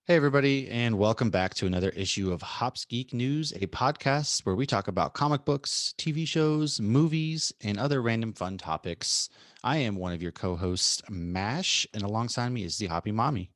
Hey, everybody, and welcome back to another issue of Hops Geek News, a podcast where we talk about comic books, TV shows, movies, and other random fun topics. I am one of your co hosts, MASH, and alongside me is the Hoppy Mommy.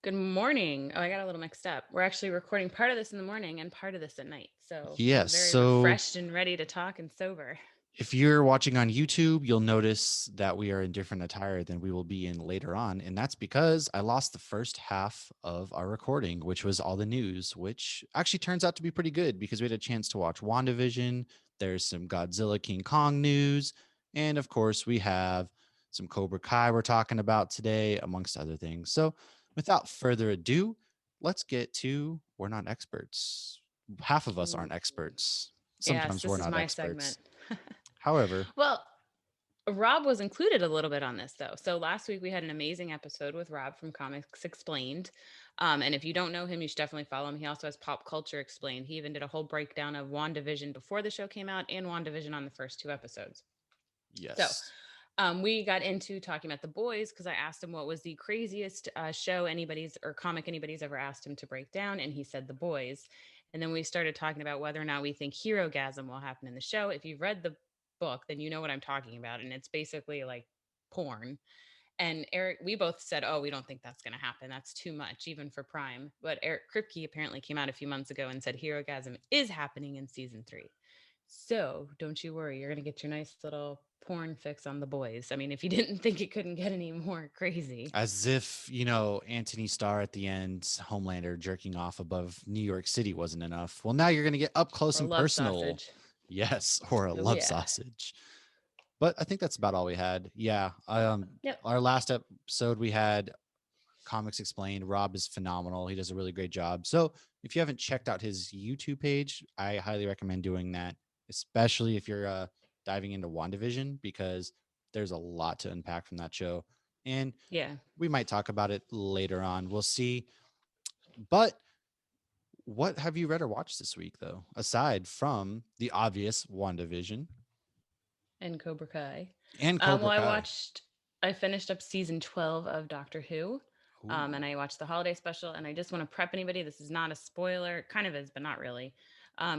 Good morning. Oh, I got a little mixed up. We're actually recording part of this in the morning and part of this at night. So I'm Yes, very so refreshed and ready to talk and sober. if you're watching on YouTube, you'll notice that we are in different attire than we will be in later on. And that's because I lost the first half of our recording, which was all the news, which actually turns out to be pretty good because we had a chance to watch WandaVision. There's some Godzilla King Kong news. And of course, we have some Cobra Kai we're talking about today, amongst other things. So without further ado, let's get to we're not experts. Half of us Ooh. aren't experts. Yes, Sometimes we're this is not my segment. experts. However, Well, Rob was included a little bit on this though. So last week we had an amazing episode with Rob from Comics Explained. And if you don't know him, you should definitely follow him. He also has Pop Culture Explained. He even did a whole breakdown of WandaVision before the show came out and WandaVision on the first two episodes. So yes. we got into talking about the boys because I asked him what was the craziest show anybody's or comic anybody's ever asked him to break down, and he said the boys. And then we started talking about whether or not we think hero gasm will happen in the show. If you've read the book, then you know what I'm talking about, and it's basically like porn. And Eric, we both said, "Oh, we don't think that's going to happen. That's too much, even for Prime." But Eric Kripke apparently came out a few months ago and said hero gasm is happening in season 3. So don't you worry, you're gonna get your nice little porn fix on the boys. I mean, if you didn't think it couldn't get any more crazy. As if, Anthony Starr at the end, Homelander jerking off above New York City wasn't enough. Well, now you're going to get up close Or and love personal. sausage. Yes, or a Oh love yeah. sausage. But I think that's about all we had. Yeah. Yep. Our last episode, we had Comics Explained. Rob is phenomenal. He does a really great job. So if you haven't checked out his YouTube page, I highly recommend doing that, especially if you're diving into WandaVision, because there's a lot to unpack from that show. And Yeah. we might talk about it later on. We'll see. But what have you read or watched this week, though, aside from the obvious WandaVision And Cobra Kai. and Well, Cobra Kai? I finished up season 12 of Doctor Who. And Ooh, I watched the holiday special. And I just want to prep anybody. This is not a spoiler. Kind of is, but not really.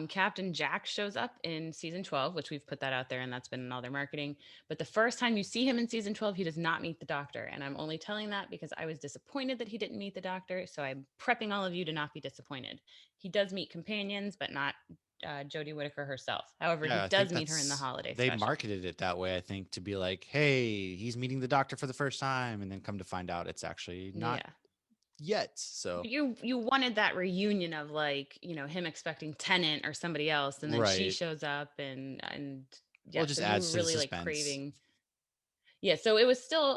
Captain Jack shows up in season 12, which we've put that out there, and that's been in all their marketing. But the first time you see him in season 12, he does not meet the doctor. And I'm only telling that because I was disappointed that he didn't meet the doctor. So I'm prepping all of you to not be disappointed. He does meet companions, but not Jodie Whittaker herself. However, he yeah, I does think meet her in the that's holiday they special. marketed it that way. I think to be like, hey, he's meeting the doctor for the first time, and then come to find out it's actually not Yeah. yet. So, But you wanted that reunion of like, him expecting Tennant or somebody else, and then she right. shows up and Well, yeah, it just so you adds were to the really like suspense. craving. Yeah, so it was still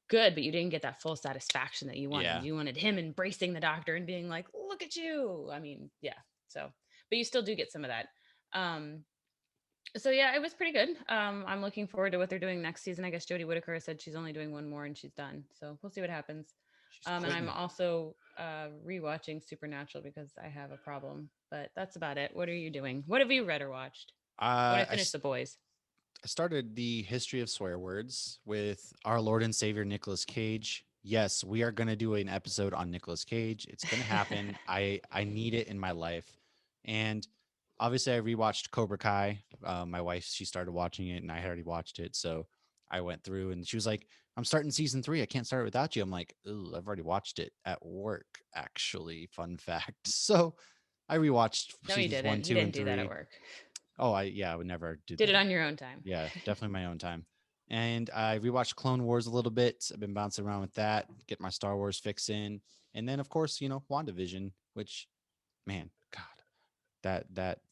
good, but you didn't get that full satisfaction that you wanted. Yeah. You wanted him embracing the doctor and being like, "Look at you." I mean, yeah. So, but you still do get some of that. Um so yeah, it was pretty good. I'm looking forward to what they're doing next season. I guess Jodie Whittaker said she's only doing one more and she's done. So we'll see what happens. She's And I'm quitting. also rewatching Supernatural because I have a problem. But that's about it. What are you doing? What have you read or watched? Oh, and I I, I finished The Boys. I started the history of swear words with our Lord and Savior Nicolas Cage. Yes, we are going to do an episode on Nicolas Cage. It's going to happen. I need it in my life. And obviously I rewatched Cobra Kai. My wife, she started watching it and I had already watched it. So I went through and she was like, "I'm starting season 3. I can't start it without you." I'm like, "Ooh, I've already watched it at work, actually. Fun fact." So I rewatched No, you seasons one, didn't. You two, didn't and do that at 3. work. Oh, I would never do Did it that. on your own time. Yeah, definitely my own time. And I rewatched Clone Wars a little bit. I've been bouncing around with that, get my Star Wars fix in. And then of course, WandaVision, which man, God, Oh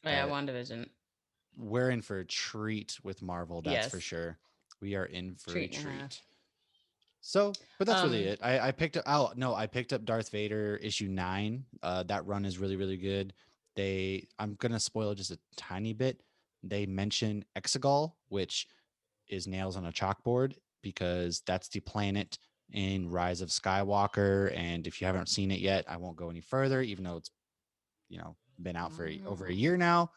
yeah, that WandaVision. we're in for a treat with Marvel, that's for Yes, sure. We are in for a treat and a half. treat. So, but that's really Um, it. I picked up oh no, I picked up Darth Vader issue 9. That run is really, really good. I'm gonna spoil just a tiny bit. They mention Exegol, which is nails on a chalkboard because that's the planet in Rise of Skywalker. And if you haven't seen it yet, I won't go any further, even though it's been out for over a oh. year now.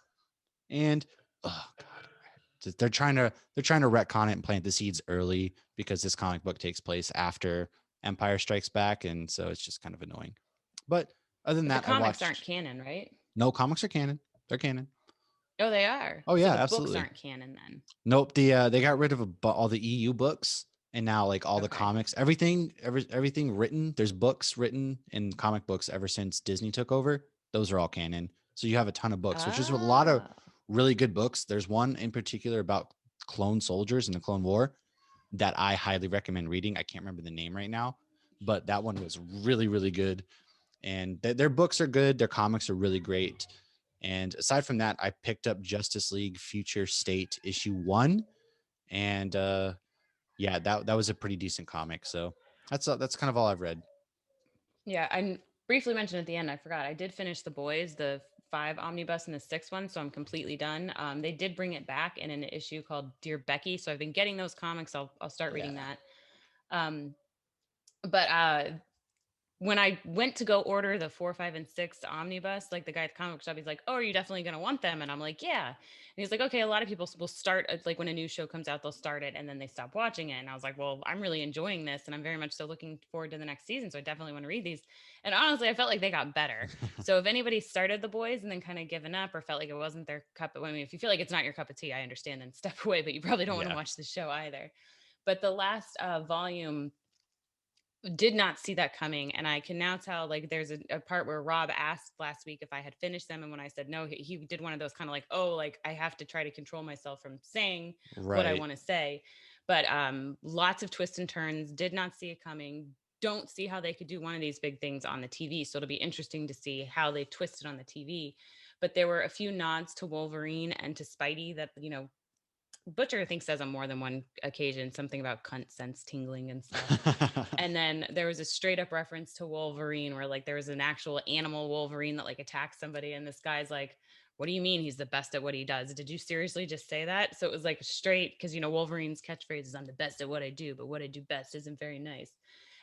And oh god, they're trying to retcon it and plant the seeds early because this comic book takes place after Empire Strikes Back, and so it's just kind of annoying. But other than But the that, I comics aren't watched. canon, right? No, comics are canon. They're canon. Oh, they are. Oh So yeah, the books absolutely. aren't canon then. Nope. They got rid of all the EU books, and now like all the Okay. comics, everything written. There's books written in comic books ever since Disney took over. Those are all canon. So you have a ton of books, which is a lot of Oh. really good books. There's one in particular about clone soldiers in the Clone War that I highly recommend reading. I can't remember the name right now, but that one was really really good. And their books are good. Their comics are really great. And aside from that, I picked up Justice League Future State issue 1, and yeah, that was a pretty decent comic. So that's kind of all I've read. Yeah, I briefly mentioned at the end, I forgot. I did finish The Boys, the 5 omnibus and the 6th one, so I'm completely done. They did bring it back in an issue called Dear Becky, so I've been getting those comics. I'll start reading Yeah. that. Um, but when I went to go order the 4, 5, and 6 omnibus, like the guy at the comic shop, he's like, "Oh, are you definitely going to want them?" And I'm like, "Yeah." And he's like, "Okay, a lot of people will start like when a new show comes out, they'll start it and then they stop watching it." And I was like, "Well, I'm really enjoying this, and I'm very much so looking forward to the next season, so I definitely want to read these." And honestly, I felt like they got better. So if anybody started The Boys and then kind of given up or felt like it wasn't their cup of, I mean, if you feel like it's not your cup of tea, I understand, then step away. But you probably don't want to Yeah. watch the show either. But the last volume did not see that coming, and I can now tell, like, there's a part where Rob asked last week if I had finished them, and when I said no, he did one of those kind of like, oh, like I have to try to control myself from saying what I Right. want to say. But lots of twists and turns, did not see it coming. Don't see how they could do one of these big things on the TV, so it'll be interesting to see how they twisted on the TV. But there were a few nods to Wolverine and to Spidey that, Butcher, I think, says on more than one occasion something about cunt sense tingling and stuff. And then there was a straight up reference to Wolverine where like there was an actual animal Wolverine that like attacked somebody. And this guy's like, "What do you mean he's the best at what he does? Did you seriously just say that?" So it was like straight, because, Wolverine's catchphrase is, "I'm the best at what I do, but what I do best isn't very nice."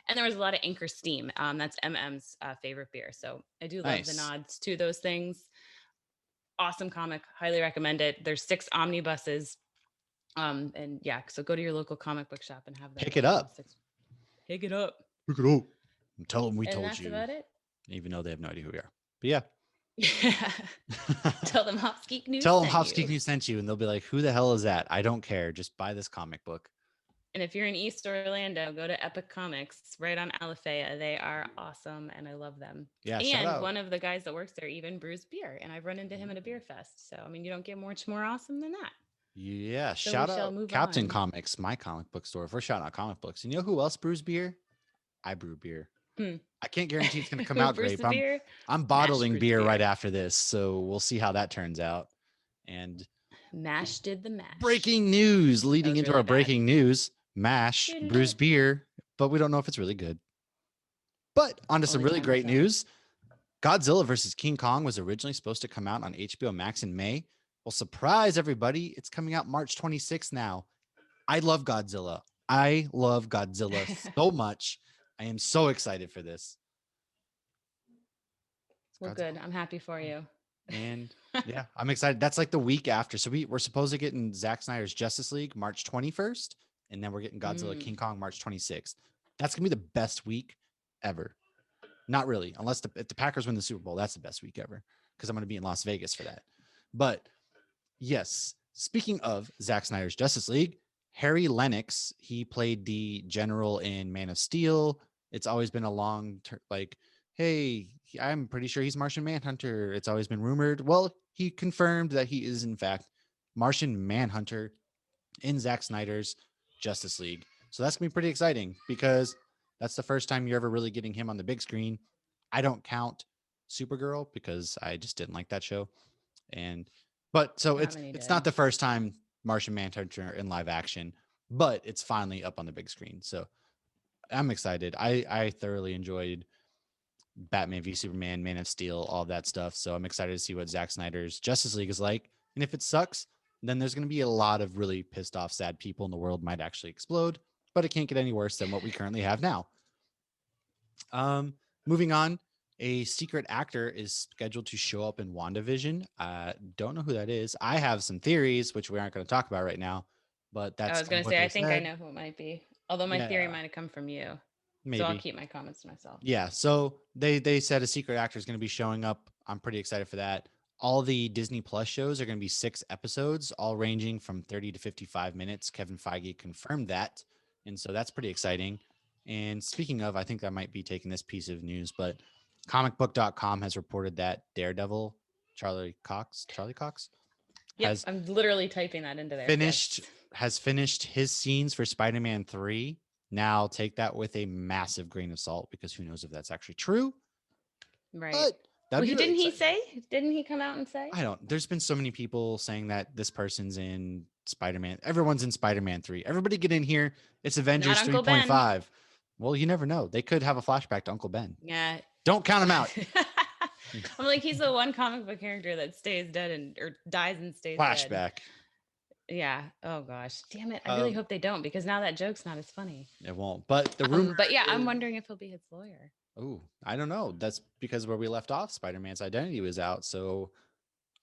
And there was a lot of Anchor Steam. That's MM's favorite beer. So I do love the Nice. nods to those things. Awesome comic. Highly recommend it. There's 6 omnibuses. And yeah, so go to your local comic book shop and have the Pick it all up. 6. Pick it up. Pick it up. Tell them we And told that's you, about it. even though they have no idea who we are. But yeah. Yeah. Tell them Hops Geek News Tell them sent Hofsky you. News sent you, and they'll be like, "Who the hell is that? I don't care. Just buy this comic book." And if you're in East Orlando, go to Epic Comics right on Alafaya. They are awesome and I love them. Yeah. Shout And out. one of the guys that works there even brews beer. And I've run into him at a beer fest. So, I mean, you don't get much more awesome than that. Yeah. So we Shout shall out move Captain on. Comics, my comic book store. If we're shouting out comic books, and you know who else brews beer? I brew beer. Hmm. I can't guarantee it's going to come Who out brews great, the but beer? I'm Mash bottling brews beer right beer. after this, so we'll see how that turns out. And Mash did the mash. breaking news, That leading was into really our bad. breaking news, Mash brews beer, but we don't know if it's really good. But on to some Only really time will great tell. news. Godzilla versus King Kong was originally supposed to come out on HBO Max in May. Well, surprise everybody, it's coming out March 26th now. I love Godzilla. I love Godzilla so much. I am so excited for this. It's Well, good. Godzilla. I'm happy for you. And yeah, I'm excited. That's like the week after. So we're supposed to get in Zack Snyder's Justice League March 21st, and then we're getting Godzilla Mm. King Kong March 26th. That's gonna be the best week ever. Not really, unless if the Packers win the Super Bowl, that's the best week ever because I'm gonna be in Las Vegas for that. But yes, speaking of Zack Snyder's Justice League, Harry Lennox, he played the general in Man of Steel. It's always been a long like, hey, I'm pretty sure he's Martian Manhunter. It's always been rumored. Well, he confirmed that he is in fact Martian Manhunter in Zack Snyder's Justice League. So that's gonna be pretty exciting because that's the first time you're ever really getting him on the big screen. I don't count Supergirl because I just didn't like that show. And but so Not it's many it's not did. the first time Martian Manhunter in live action, but it's finally up on the big screen. So I'm excited. I thoroughly enjoyed Batman v Superman, Man of Steel, all that stuff. So I'm excited to see what Zack Snyder's Justice League is like. And if it sucks, then there's going to be a lot of really pissed off, sad people in the world might actually explode. But it can't get any worse than what we currently have now. Um, Moving on, a secret actor is scheduled to show up in WandaVision. Don't know who that is. I have some theories, which we aren't going to talk about right now, but I that's was kind going of to what say, they I think I said. know who it might be. Although my theory Yeah. might have come from you. So I'll maybe. keep my comments to myself. Yeah, so they said a secret actor is going to be showing up. I'm pretty excited for that. All the Disney Plus shows are going to be 6 episodes, all ranging from 30 to 55 minutes. Kevin Feige confirmed that, and so that's pretty exciting. And speaking of, I think I might be taking this piece of news, but comicbook.com has reported that Daredevil, Charlie Cox Yep, has I'm literally typing that into there. finished Yes. has finished his scenes for Spider-Man 3. Now take that with a massive grain of salt because who knows if that's actually true, Right. but that'd Well, be really didn't he exciting. say? Didn't he come out and say? I don't. There's been so many people saying that this person's in Spider-Man. Everyone's in Spider-Man 3. Everybody get in here. It's Not Avengers Uncle Ben. 3.5. Well, you never know. They could have a flashback to Uncle Ben. Yeah. Don't count him out. I'm like, he's the one comic book character that stays dead and or dies and stays dead. Flashback. Yeah. Oh gosh. Damn it. I really Um, hope they don't because now that joke's not as funny. it won't. But the rumor But yeah, I'm is, wondering if he'll be his lawyer. oh, I don't know. That's because where we left off, Spider-Man's identity was out. So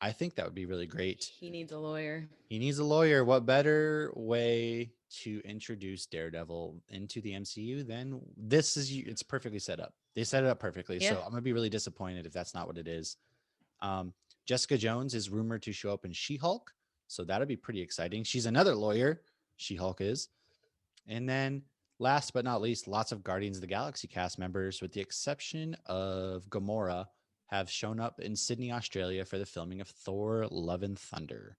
I think that would be really great. He needs a lawyer. He needs a lawyer. What better way to introduce Daredevil into the MCU than this is? It's perfectly set up. They set it up perfectly. Yeah. So I'm gonna be really disappointed if that's not what it is. Um, Jessica Jones is rumored to show up in She-Hulk, so that'll be pretty exciting. She's another lawyer. She-Hulk is, and then last but not least, lots of Guardians of the Galaxy cast members, with the exception of Gamora, have shown up in Sydney, Australia for the filming of Thor: Love and Thunder.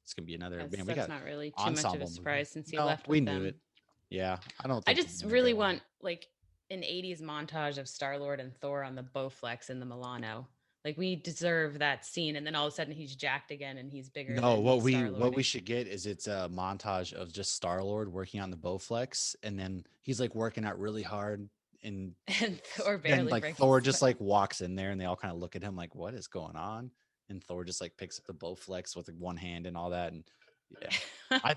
It's gonna be another man. We That's got not really too much of a ensemble movie. surprise since he No, left we with knew it. them. Yeah, I don't I think he's just gonna really go. want like an 80s montage of Star-Lord and Thor on the Bowflex in the Milano. Like we deserve that scene and then all of a sudden he's jacked again and he's bigger No, than he's what we Star-Lording. should get is it's a montage of just Star Lord working on the Bowflex, and then he's like working out really hard, and And Thor then barely like breaks a Thor just sweat. like walks in there, and they all kind of look at him like, "What is going on?" And Thor just like picks up the Bowflex with like, one hand and all that, and yeah, I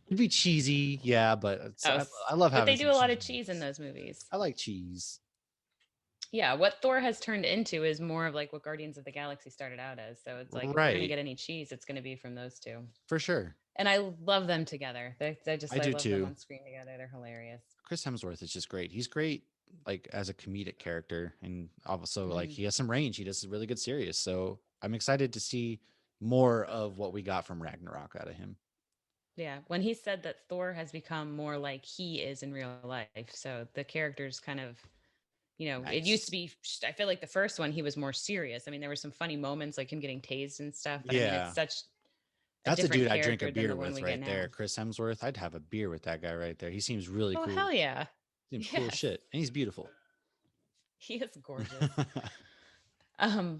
it'd be cheesy, yeah, but Oh, I love but having they some do a lot of cheesy cheese in moments. those movies. I like cheese. Yeah, what Thor has turned into is more of like what Guardians of the Galaxy started out as. So it's like if we're gonna Right, get any cheese, it's gonna be from those two. for sure. And I love them together. I I do love them too. on screen together. They're hilarious. Chris Hemsworth is just great. He's great like as a comedic character, and also like Hmm. he has some range. He does really good serious. So I'm excited to see more of what we got from Ragnarok out of him. Yeah, when he said that Thor has become more like he is in real life. So the character's kind of, it used to Nice. be, I feel like the first one, he was more serious. I mean, there were some funny moments like him getting tased and stuff, but I mean, it's Yeah. such a That's a different dude I'd drink a character than beer the one with we get right there. now. Chris Hemsworth. I'd have a beer with that guy right there. He seems really Oh, cool. hell yeah. Seems cool as Yes. shit. And he's beautiful. He is gorgeous.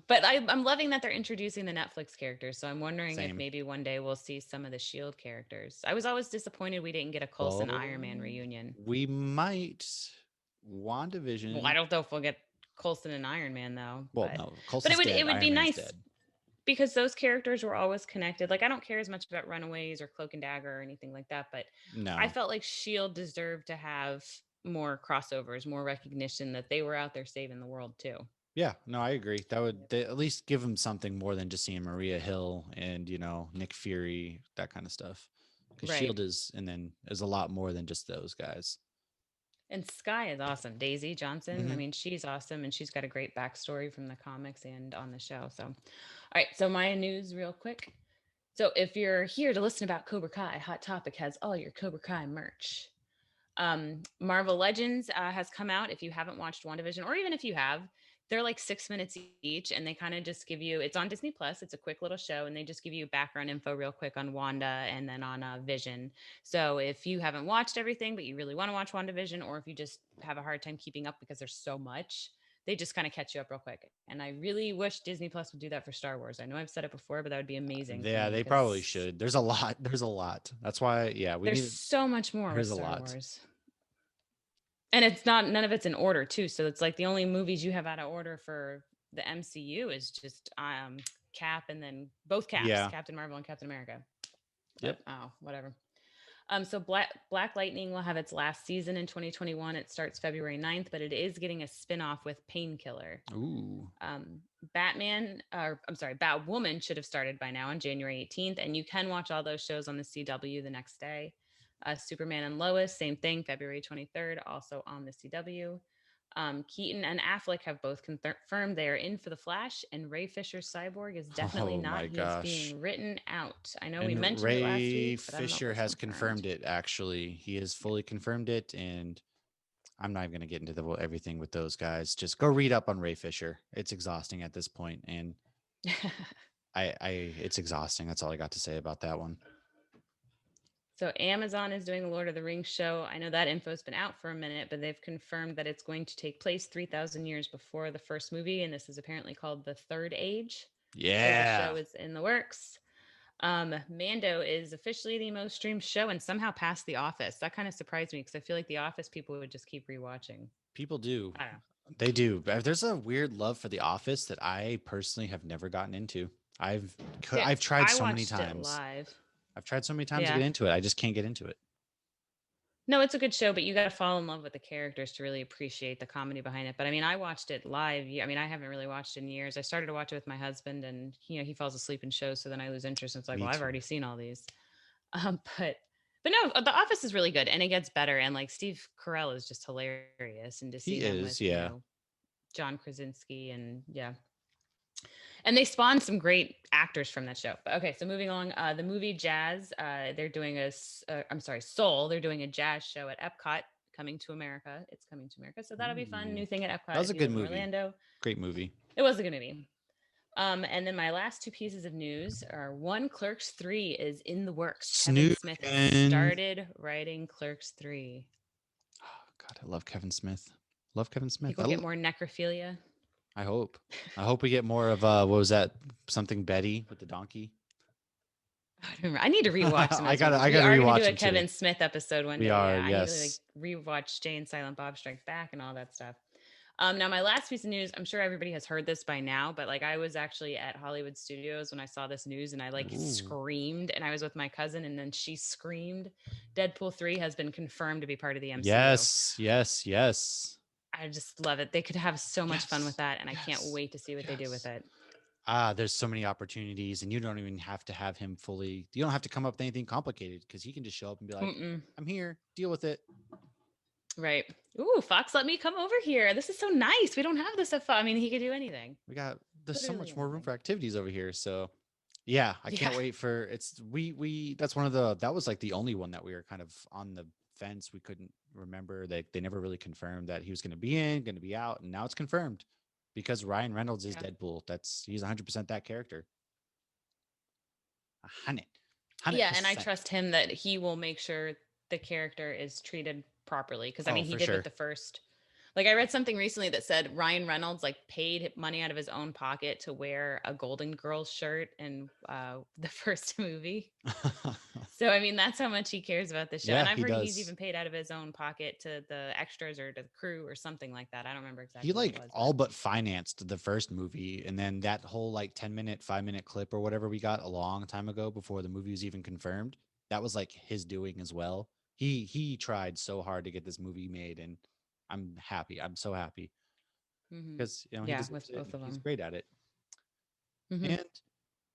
But I'm loving that they're introducing the Netflix characters. So I'm wondering if Same. maybe one day we'll see some of the Shield characters. I was always disappointed we didn't get a Coulson Iron Man Well, reunion. we might Well, I WandaVision. don't know if we'll get Coulson and Iron Man though, Well, no, but Coulson's it dead. would be Iron Man's nice dead. because those characters were always connected. Like I don't care as much about Runaways or Cloak and Dagger or anything like that, but I No. felt like Shield deserved to have more crossovers, more recognition that they were out there saving the world too. Yeah, no, I agree. That would at least give him something more than just seeing Maria Hill and Nick Fury, that kind of stuff. Because Right. Shield is a lot more than just those guys. And Sky is awesome. Daisy Johnson. I Hmm. mean, she's awesome and she's got a great backstory from the comics and on the show. So, all right. So, my news, real quick. So, if you're here to listen about Cobra Kai, Hot Topic has all your Cobra Kai merch. Marvel Legends has come out. If you haven't watched WandaVision, or even if you have, they're like 6 minutes each, and they kind of just give you. It's on Disney Plus. It's a quick little show, and they just give you background info real quick on Wanda and then on Vision. So if you haven't watched everything, but you really want to watch WandaVision, or if you just have a hard time keeping up because there's so much, they just kind of catch you up real quick. And I really wish Disney Plus would do that for Star Wars. I know I've said it before, but that would be amazing for Yeah, me they probably because should. There's a lot. There's a lot. That's why, yeah, we there's need. so much more with There's a Star lot. Wars. And it's not none of it's in order too. So it's like the only movies you have out of order for the MCU is just Cap and then both Caps, Yeah. Captain Marvel and Captain America. But Yep. oh, whatever. So Black Lightning will have its last season in 2021. It starts February 9th, but it is getting a spin-off with Painkiller. Ooh. Batwoman should have started by now on January 18th, and you can watch all those shows on the CW the next day. Superman and Lois, same thing, February 23rd, also on the CW. Keaton and Affleck have both confirmed they are in for The Flash, and Ray Fisher's Cyborg is definitely Oh not. my He is gosh. being written out. I know we And mentioned it last Ray week, but I don't know if Fisher it's has confirmed. confirmed it, actually. He has fully confirmed it. And I'm not even going to get into everything with those guys. Just go read up on Ray Fisher. It's exhausting at this point, and it's exhausting. That's all I got to say about that one. So Amazon is doing the Lord of the Rings show. I know that info's been out for a minute, but they've confirmed that it's going to take place 3,000 years before the first movie, and this is apparently called the Third Age. So the Yeah. show is in the works. Mando is officially the most streamed show and somehow passed The Office. That kind of surprised me because I feel like The Office people would just keep rewatching. People do. I don't know. They do. There's a weird love for The Office that I personally have never gotten into. I've Yeah, I've tried I so many watched it times. live. I've tried so many times to Yeah. get into it. I just can't get into it. No, it's a good show, but you got to fall in love with the characters to really appreciate the comedy behind it. But I mean, I watched it live. I mean, I haven't really watched it in years. I started to watch it with my husband, and he falls asleep in shows, so then I lose interest. And it's like, Me well, I've too. already seen all these. But no, The Office is really good, and it gets better. And like Steve Carell is just hilarious, and to He see him with is, yeah. John Krasinski, and yeah, and they spawned some great actors from that show. But okay, so moving along, the movie Jazz, they're doing I'm sorry, Soul. They're doing a jazz show at Epcot, coming to America. It's coming to America, so that'll be fun. Ooh. New thing at That Epcot was if a you good live in movie. Orlando. Great movie. It was a good movie. And then my last two pieces of news are one, Clerks 3 is in the works. Kevin Smith has Snookin'. started writing Clerks 3. Oh, God, I love Kevin Smith. Love Kevin Think Smith. we'll get more necrophilia. I hope. I hope we get more of what was that? Something Betty with the donkey. I need to rewatch some of I those gotta movies. I We gotta are going to rewatch do a them too. Kevin Smith episode one We day. are, Yeah, I need to like yes. rewatch Jay and Silent Bob Strike Back and all that stuff. Now my last piece of news. I'm sure everybody has heard this by now, but like I was actually at Hollywood Studios when I saw this news, and I like Ooh. screamed, and I was with my cousin, and then she screamed. Deadpool 3 has been confirmed to be part of the MCU. Yes, yes, yes. I just love it. They could have so much fun with Yes. that, and I can't Yes. wait to see what they do with Yes. it. There's so many opportunities, and you don't even have to have him fully. You don't have to come up with anything complicated because he can just show up and be like, Mm-mm. "I'm here. Deal with it." Right. Ooh, Fox, let me come over here. This is so nice. We don't have this at Fox. I mean, he could do anything. There's so Literally much more room anything. for activities over here. So yeah, I Yeah. can't wait for it's we that's that was like the only one that we were kind of on the fence. We couldn't remember. They never really confirmed that he was going to be in, going to be out, and now it's confirmed because Ryan Reynolds is Yeah. Deadpool. He's 100% that character. 100 Yeah, and I 100%. trust him that he will make sure the character is treated properly. Because I Oh, mean, he for did with sure. the first. Like I read something recently that said Ryan Reynolds like paid money out of his own pocket to wear a Golden Girls shirt in the first movie. So I mean, that's how much he cares about this show. And Yeah, I've he heard he's does. even paid out of his own pocket to the extras or to the crew or something like that. I don't remember He exactly what it like was, but all but financed the first movie, and then that whole like 10-minute, 5-minute clip or whatever we got a long time ago before the movie was even confirmed. That was like his doing as well. He tried so hard to get this movie made, and I'm happy. I'm so happy hmm because he yeah, deserves with it both and of he's them. great at it. hmm And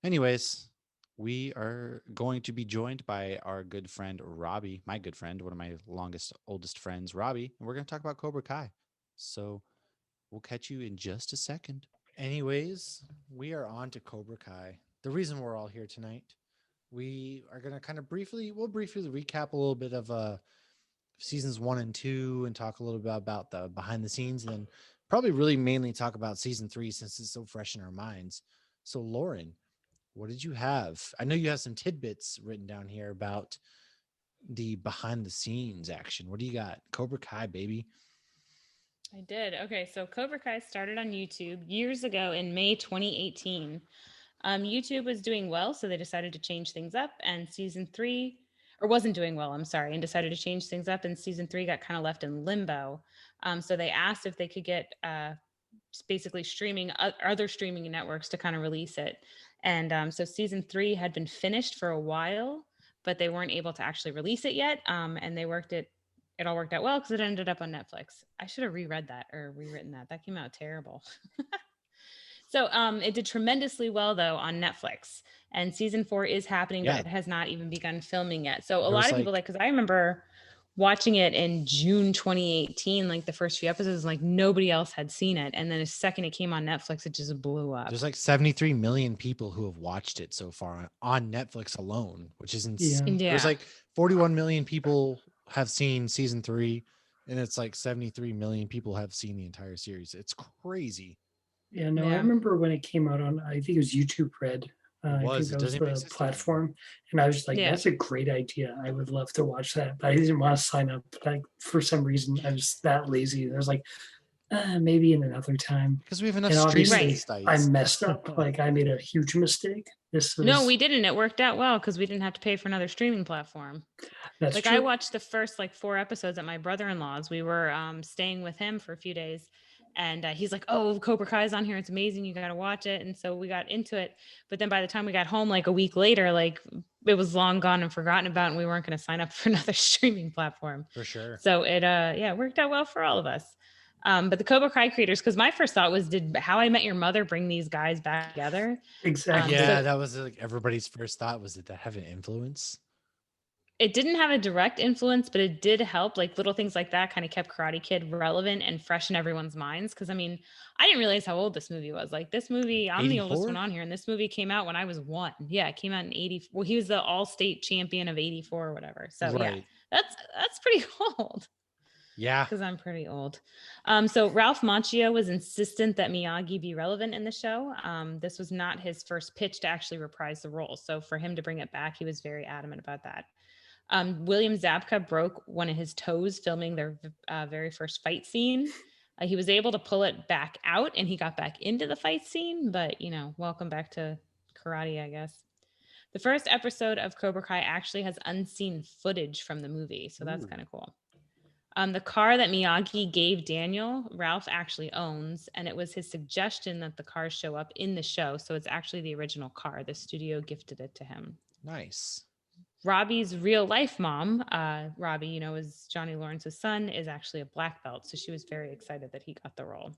anyways, we are going to be joined by our good friend Robbie, my good friend, one of my longest, oldest friends, Robbie, and we're going to talk about Cobra Kai. So we'll catch you in just a second. Anyways, we are on to Cobra Kai. The reason we're all here tonight, we are going to we'll briefly recap a little bit of seasons 1 and 2 and talk a little bit about the behind the scenes, and then probably really mainly talk about season 3 since it's so fresh in our minds. So, Lauren, what did you have? I know you have some tidbits written down here about the behind the scenes action. What do you got? Cobra Kai, baby. I did. Okay, so Cobra Kai started on YouTube years ago in May 2018. YouTube was doing well, so they decided to change things up. And season three, or wasn't doing well, I'm sorry, and decided to change things up. And season three got kind of left in limbo. So they asked if they could get basically streaming other streaming networks to kind of release it. And so season three had been finished for a while, but they weren't able to actually release it yet. And they worked it. It all worked out well because it ended up on Netflix. I should have reread that or rewritten that. That came out terrible. So it did tremendously well though on Netflix. and season 4 is happening, but Yeah, it has not even begun filming yet. So a there lot was of people, like like, because I remember watching it in June 2018, like the first few episodes, like nobody else had seen it, and then the second it came on Netflix, it just blew up. there's like 73 million people who have watched it so far on Netflix alone, which is Yeah. insane. There's Yeah. like 41 million people have seen season 3, and it's like 73 million people have seen the entire series. It's crazy. Yeah, no, I Yeah. remember when it came out on, I think it was YouTube Red. It I think was. It that was doesn't even the exist anymore. platform. And I was just like, Yeah. that's a great idea. I would love to watch that. But I didn't want to sign up. Like, for some reason, I was that lazy. I was like, maybe in another time. Because we have enough And streaming obviously, Right. I sites. messed up. Like, I made a huge mistake. This No, was, we didn't. It worked out well because we didn't have to pay for another streaming platform. that's Like I true. watched the first like 4 episodes at my brother-in-law's. We were staying with him for a few days, and he's like, "Oh, Cobra Kai's on here. It's amazing. You got to watch it." And so we got into it. But then by the time we got home, like a week later, like it was long gone and forgotten about, and we weren't going to sign up for another streaming platform. For sure. So it yeah, it worked out well for all of us. But the Cobra Kai creators, because my first thought was, did How I Met Your Mother bring these guys back together? Exactly. Yeah, So that was like everybody's first thought. Was, did that have an influence? it didn't have a direct influence, but it did help. Like little things like that kind of kept Karate Kid relevant and fresh in everyone's minds. Cause I mean, I didn't realize how old this movie was. Like this movie, I'm the oldest one 84? on here, and this movie came out when I was 1. Yeah, it came out in 80. Well, he was the all-state champion of 84 or whatever. So yeah, Right. that's pretty old. Yeah. Because I'm pretty old. So Ralph Macchio was insistent that Miyagi be relevant in the show. This was not his first pitch to actually reprise the role. So for him to bring it back, he was very adamant about that. William Zabka broke one of his toes filming their very first fight scene. He was able to pull it back out and he got back into the fight scene, but welcome back to karate, I guess. The first episode of Cobra Kai actually has unseen footage from the movie, so that's Ooh. kind of cool. The car that Miyagi gave Daniel, Ralph actually owns, and it was his suggestion that the cars show up in the show. So it's actually the original car. The studio gifted it to him. Nice. Robbie's real life mom, Robbie, is Johnny Lawrence's son, is actually a black belt. So she was very excited that he got the role.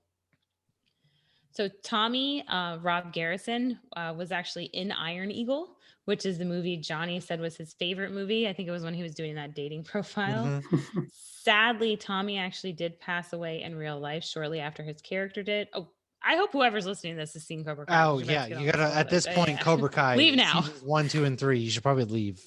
So Tommy, Rob Garrison, was actually in Iron Eagle, which is the movie Johnny said was his favorite movie. I think it was when he was doing that dating profile. Mhm. Sadly, Tommy actually did pass away in real life shortly after his character did. Oh, I hope whoever's listening to this has seen Cobra Kai. Oh We're about yeah, to get you all gotta at spoilers. this point, Yeah. Cobra Kai Leave now. seasons 1, 2, and 3. You should probably leave.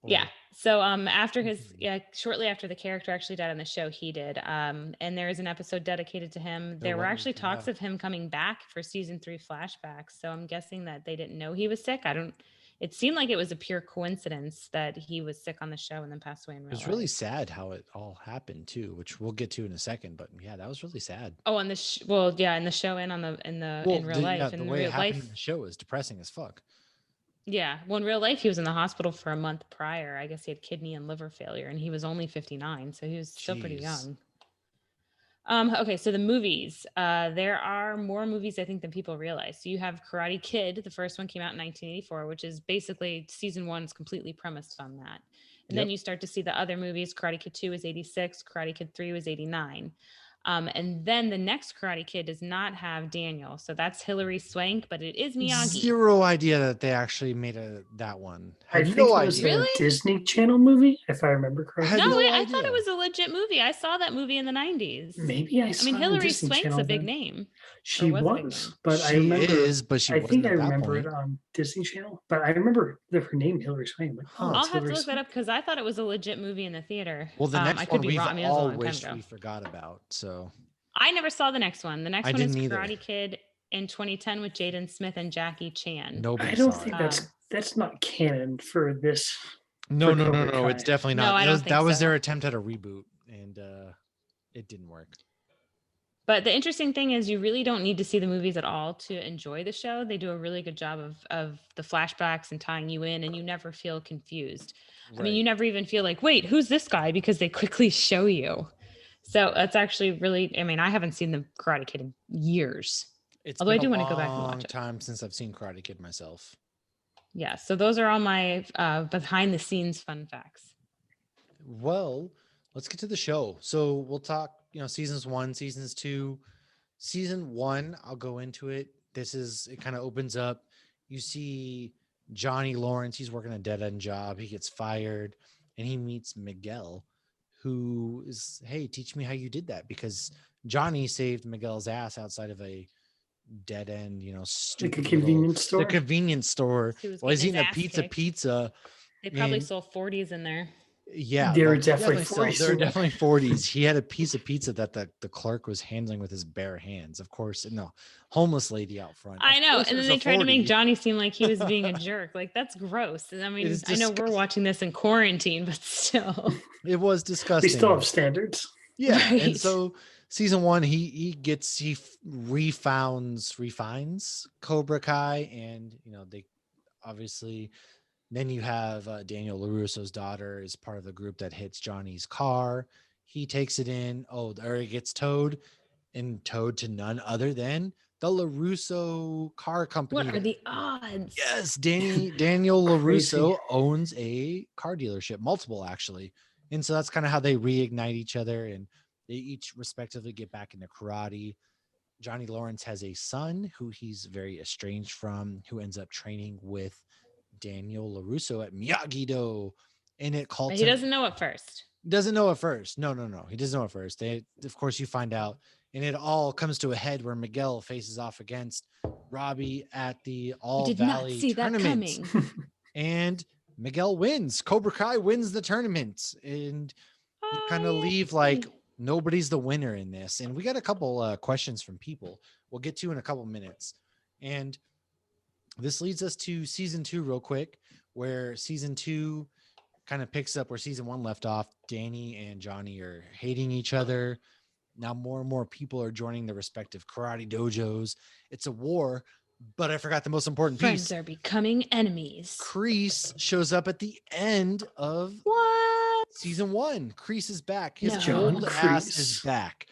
Or- Yeah. So after his Mhm. shortly after the character actually died on the show, he did. And there is an episode dedicated to him. There There were was, actually talks yeah. of him coming back for season 3 flashbacks. So I'm guessing that they didn't know he was sick. I don't It seemed like it was a pure coincidence that he was sick on the show and then passed away in It real was really life. sad how it all happened too, which we'll get to in a second. But yeah, that was really sad. Oh, on the well, yeah, in the show and on the in real life. The In way it real happened in life, the show is depressing as fuck. yeah. Well, in real life, he was in the hospital for a month prior. I guess he had kidney and liver failure, and he was only 59, so he was still pretty Jeez. young. Okay, so the movies. There are more movies, I think, than people realize. So you have Karate Kid. The first one came out in 1984, which is basically season 1 is completely premised on that. And then Yep. you start to see the other movies. Karate Kid 2 was 86. Karate Kid 3 was 89. And then the next Karate Kid does not have Daniel. So that's Hilary Swank, but it is Miyagi. Zero idea that they actually made that one. I Had think no it was idea. a Really? Disney Channel movie, if I remember I correctly. had No, no I thought it idea. was a legit movie. I saw that movie in the 90s. Maybe I I saw mean, it on Hilary Disney Swank's Channel a big then. name. She was a big was, name. but I She remember. is, but she I wasn't think I at that remember point. it on Disney Channel, but I remember her name, Hilary Swank. Like, Huh. I'll it's have to Hilary look that Swank. up because I thought it was a legit movie in the theater. Well, the I next could one be we've wrong. I mean, it was a all long time wished ago. we forgot about. So I never saw the next one. The next I one is didn't either. Karate Kid in 2010 with Jaden Smith and Jackie Chan. Nobody I don't saw think it. that's not canon for this. No, for no, no, Cobra no. It's Kai. definitely No, not. I don't think That was so. their attempt at a reboot, and it didn't work. But the interesting thing is you really don't need to see the movies at all to enjoy the show. They do a really good job of the flashbacks and tying you in, and you never feel confused. I mean, you never even feel like, wait, who's this guy? Because they quickly show you. So that's actually really, I mean, I haven't seen the Karate Kid in years. It's Although been I do a want to go back and long watch it. time since I've seen Karate Kid myself. Yeah, so those are all my behind the scenes fun facts. Well, let's get to the show. So we'll talk, seasons 1, seasons 2. Season 1, I'll go into it. It kind of opens up. You see Johnny Lawrence, he's working a dead end job. He gets fired and he meets Miguel, who is, hey, teach me how you did that, because Johnny saved Miguel's ass outside of a dead end, Like a stupid little convenience the store. convenience store. He was Well, he's getting eating his a ass kicked. pizza. They probably And sold 40s in there. yeah, They were well, definitely so 40s. there were definitely 40s. He had a piece of pizza that the clerk was handling with his bare hands. Of course, no, homeless lady out front. I Of know. course, And it then was they a tried to 40. make Johnny seem like he was being a jerk. Like, that's gross. And I It mean, is I know we're disgusting. watching this in quarantine, but still. It was We disgusting. still have standards. Yeah, and Right. so season one, he refines Cobra Kai, and they obviously. Then you have Daniel LaRusso's daughter is part of the group that hits Johnny's car. He takes it in. Oh, there it gets towed, and towed to none other than the LaRusso car What company. are the odds? Yes, Daniel Crazy. LaRusso owns a car dealership, multiple actually. And so that's kind of how they reignite each other, and they each respectively get back into karate. Johnny Lawrence has a son who he's very estranged from, who ends up training with Daniel LaRusso at Miyagi-Do. And it But he doesn't know at first. doesn't know at first. No. He doesn't know at first. Of course, you find out, and it all comes to a head where Miguel faces off against Robbie at the All Did not Valley see that tournament, coming. and Miguel wins. Cobra Kai wins the tournament, and you kind of Oh, leave yay. like nobody's the winner in this. And we got a couple questions from people we'll get to in a couple minutes, and this leads us to season 2 real quick, where season 2 kind of picks up where season 1 left off. Danny and Johnny are hating each other. Now more and more people are joining their respective karate dojos. It's a war, but I forgot the most important Friends piece. are becoming enemies. Kreese shows up at the end of What? season 1. Kreese is back. His No. old John ass is Kreese. back.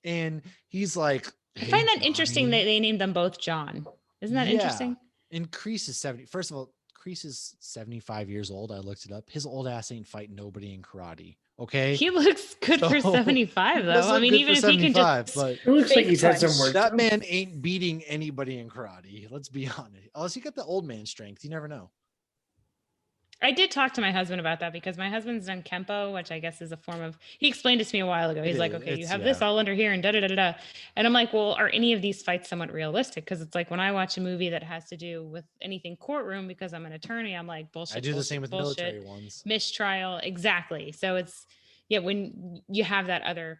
And he's like, I find "Hey, that interesting Johnny." that they named them both John. Isn't that interesting? And Kreese is 70. First of all, Kreese is 75 years old. I looked it up. His old ass ain't fighting nobody in karate. Okay. He looks good for So, 75, he though. does I look mean, good even for if he can 75, just but It looks like fake he's had some punch. work. that done. man ain't beating anybody in karate. Let's be honest. Unless he got the old man strength. You never know. I did talk to my husband about that because my husband's done Kempo, which I guess is a form of, he explained it to me a while ago. He's like, okay, you have this all under here and da da da da. And I'm like, well, are any of these fights somewhat realistic? Because it's like when I watch a movie that has to do with anything courtroom, because I'm an attorney, I'm like, bullshit. I do the same with bullshit, military ones. Mistrial. Exactly. So it's, yeah, when you have that other,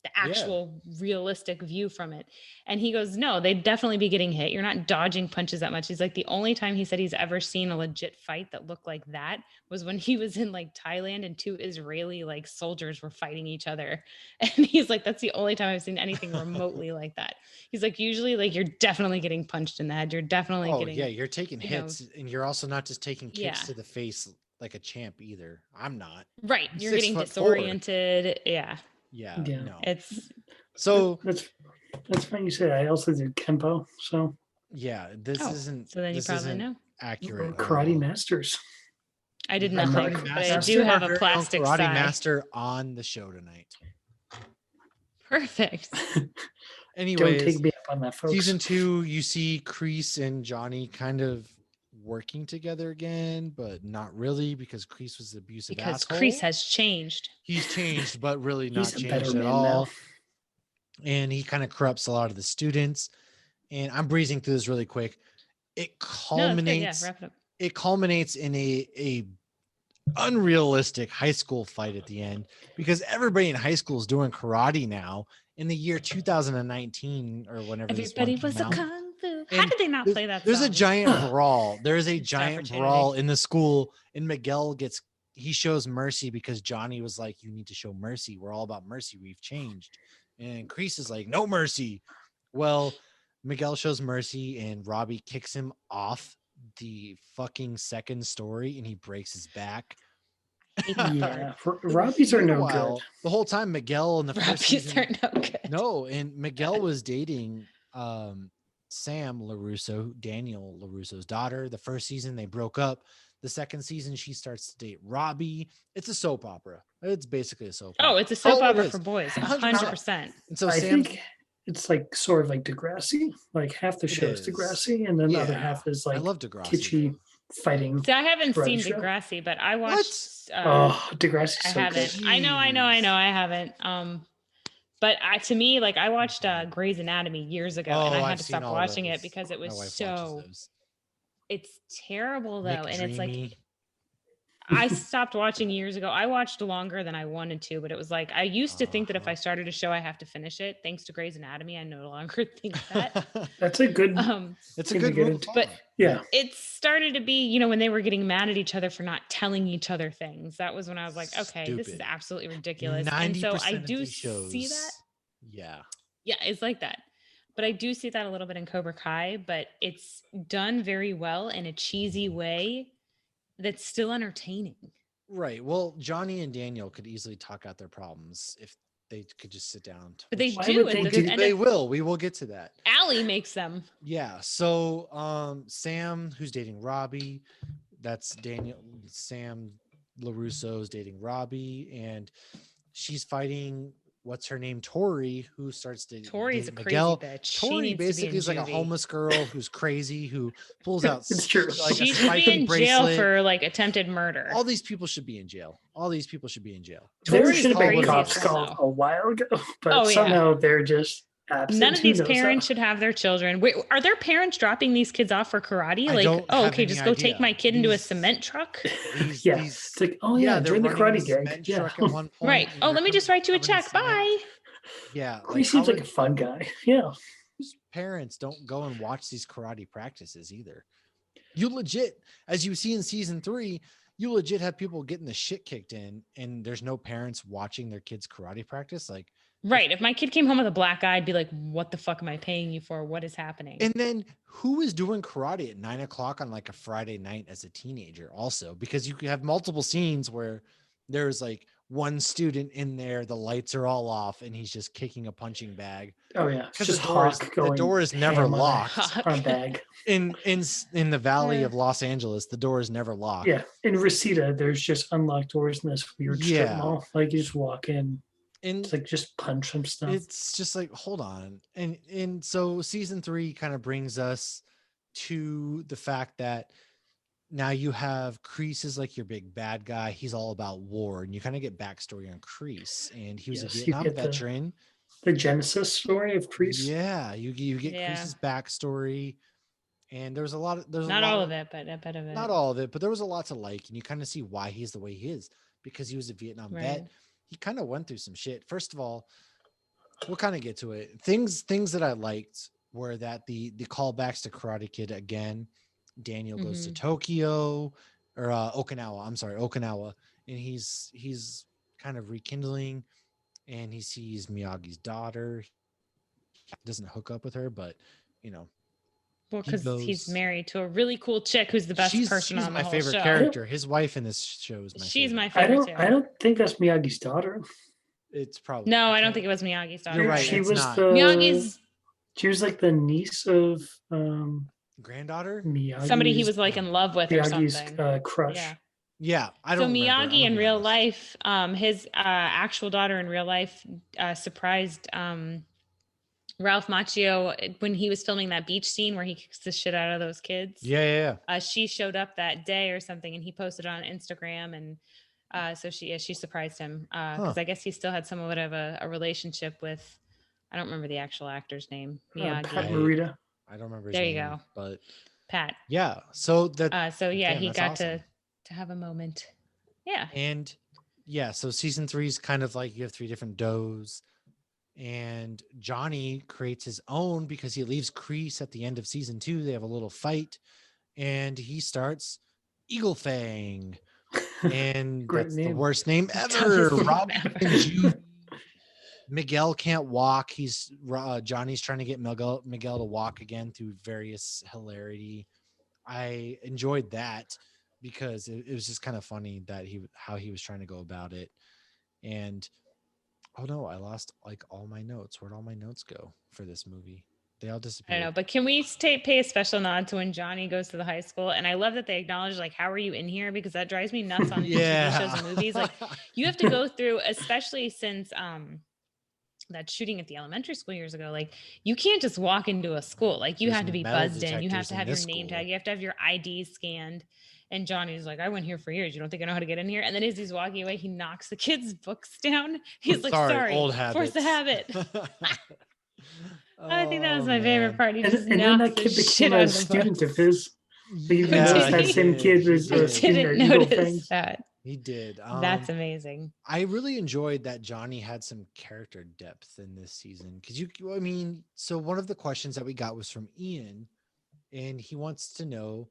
the actual realistic view from it. And he goes, no, they'd definitely be getting hit. You're not dodging punches that much. He's like, the only time he said he's ever seen a legit fight that looked like that was when he was in like Thailand and 2 Israeli like soldiers were fighting each other. And he's like, that's the only time I've seen anything remotely like that. He's like, usually like you're definitely getting punched in the head. You're definitely getting, you're taking hits, and you're also not just taking kicks to the face like a champ either. I'm not. Right. I'm You're getting 6'4". disoriented. Yeah. Yeah. No. It's So that's funny you said. I also did Kempo, so yeah, this isn't. So then you this probably isn't know. accurate. we're karate masters. I did I'm not nothing, a but I master. do have Our a very own plastic karate side. master on the show tonight. Perfect. Anyways, Don't take me up on that, folks. season 2, you see Kreese and Johnny kind of working together again, but not really, because Kreese was the abusive Because asshole. Kreese has changed. He's changed, but really not He's a better changed at man all. now. And he kind of corrupts a lot of the students. And I'm breezing through this really quick. It No, that's good. Yeah, culminates. wrap it up. It culminates in a unrealistic high school fight at the end, because everybody in high school is doing karate now in the year 2019 or whenever Everybody this was one a came out. kung fu. How And did they not play that There's a song? giant brawl. There is a Missed giant opportunity. brawl in the school, and Miguel he shows mercy because Johnny was like, you need to show mercy. We're all about mercy. We've changed. And Kreese is like, no mercy. Well, Miguel shows mercy, and Robbie kicks him off the fucking second story, and he breaks his back. Yeah, Robbies are no Meanwhile, good. the whole time Miguel in the first Robbies season, are no good. no, and Miguel was dating Sam LaRusso, Daniel LaRusso's daughter. The first season they broke up. The second season she starts to date Robbie. It's a soap opera. It's basically a soap opera. Oh, it's a soap Oh, it opera is. for boys. 100%. 100%. And so I Sam, think it's like sort of like Degrassi. Like half the It show is is. Degrassi, and then the other Yeah. half is I like love Degrassi kitschy though. fighting See, I haven't karate seen show. Degrassi, but I watched. What? Oh, Degrassi's I so good. haven't. I know. Jeez. I haven't. But to me, like I watched Grey's Anatomy years ago, and I Oh, had I've to seen stop all watching it those. because it My was wife watches so. those. It's terrible though, and it's like McDreamy. I stopped watching years ago. I watched longer than I wanted to, but it was like I used to think that if I Uh-huh. started a show, I have to finish it. Thanks to Grey's Anatomy, I no longer think that. That's a good It's a thing to good get rule of into. But thumb. Yeah. it started to be, when they were getting mad at each other for not telling each other things. That was when I was like, okay, this is Stupid. absolutely ridiculous. And so I 90% of do these see that. shows. Yeah. Yeah, it's like that. But I do see that a little bit in Cobra Kai, but it's done very well in a cheesy way that's still entertaining. Right. Well, Johnny and Daniel could easily talk out their problems if they could just sit down. But they Why do would at they the do- end They of will. We will get to that. Allie makes them. Yeah. So Sam, who's dating Robbie, that's Daniel. Sam LaRusso's dating Robbie, and she's fighting what's her name, Tori, who starts dating Tori's a crazy Miguel. bitch. She Tori needs to be basically in is like a juvie. homeless girl who's crazy, who pulls out It's true. like She a should be spiking in jail bracelet. for like attempted murder. All these people should be in jail. All these people should be in jail. There Tori's should have the been craziest cops one, called though. a while ago, but Oh, yeah. somehow they're just absent. None of Who these knows parents how? should have their children. Wait, are their parents dropping these kids off for karate? I Like, don't oh, have okay, any just go take idea. my kid into a These- cement truck. These, Yeah. these, It's like, oh yeah, they're join the running a karate gang. cement Yeah. truck at one point. Right. and Oh, they're let me just write you a covered in check. cement. Bye. Yeah, He seems like a would- fun guy. Yeah. whose parents don't go and watch these karate practices either. You legit, as you see in season 3, you legit have people getting the shit kicked in, and there's no parents watching their kids karate practice. Like, Right. If my kid came home with a black eye, I'd be like, what the fuck am I paying you for? What is happening? and then who is doing karate at 9:00 on like a Friday night as a teenager? Also, because you could have multiple scenes where there's like one student in there, the lights are all off, and he's just kicking a punching bag. Oh yeah. It's Because just the door is never ham on a- locked. on a bag. In the valley of Los Angeles, the door is never locked. Yeah. In Reseda, there's just unlocked doors in this weird strip Yeah. mall. Like you just walk in, And it's like just punch some stuff. it's just like, hold on. And so season 3 kind of brings us to the fact that now you have Kreese is like your big bad guy. He's all about war, and you kind of get backstory on Kreese, and he was Yes, a you Vietnam get the- veteran. The Genesis story of Kreese. Yeah, you get Yeah. Kreese's backstory, and there's a lot of Not all of it, but a bit of it. not all of it, but there was a lot to like, and you kind of see why he's the way he is because he was a Vietnam vet. Right. He kind of went through some shit. First of all, we'll kind of get to it. Things that I liked were that the callbacks to Karate Kid again. Daniel goes to Tokyo or Okinawa. I'm sorry, Okinawa, and he's kind of rekindling, and he sees Miyagi's daughter. He doesn't hook up with her, but Well, he because he's goes- married to a really cool chick who's the best person she's on the my whole favorite show. character. His wife in this show is my She's favorite. my I favorite don't too. I don't think that's Miyagi's daughter. It's probably No, I don't think it was Miyagi's daughter. You're right. She it's was not. Miyagi's she was like the niece of Granddaughter. Miyagi. somebody he was like in love with or Miyagi's something. crush. Yeah. Yeah, I So don't. remember. I'm Miyagi gonna in be real honest. life, his actual daughter in real life surprised Ralph Macchio when he was filming that beach scene where he kicks the shit out of those kids. Yeah. She showed up that day or something, and he posted on Instagram, and so she surprised him because I guess he still had somewhat of a relationship with. I don't remember the actual actor's name. Miyagi. Pat Morita. I don't remember. His There you name, go. But Pat. yeah, so that So yeah, damn, he that's got awesome. to have a moment. Yeah. And yeah, so season 3 is kind of like you have 3 different does, and Johnny creates his own because he leaves Kreese at the end of season 2. They have a little fight, and he starts Eagle Fang, and Great that's the name. worst name Dumbest ever. name Rob ever. and Juvie. Miguel can't walk. He's Johnny's trying to get Miguel to walk again through various hilarity. I enjoyed that because it was just kind of funny that how he was trying to go about it. And oh no, I lost like all my notes. Where'd all my notes go for this movie? They all I disappeared. don't know, but can we pay a special nod to when Johnny goes to the high school? And I love that they acknowledge like, how are you in here? Because that drives me nuts on TV shows and movies. Like you have to go through, especially since that shooting at the elementary school years ago, like you can't just walk into a school. Like you There's have to be metal buzzed in. You have detectors to in have your this name school. tag. You have to have your ID scanned. And Johnny's like, I went here for years. You don't think I know how to get in here? And then as he's walking away, he knocks the kid's books down. He's like, sorry, old force the habits. habit. I think that was Oh, my favorite man. part. He just And then knocks that the kid shit became out a of the student of books. his. But you Yeah, notice that he same did. kid He was I a did. student didn't at Eagle notice Fangs. that. He did. That's amazing. I really enjoyed that Johnny had some character depth in this season because I mean, so one of the questions that we got was from Ian, and he wants to know,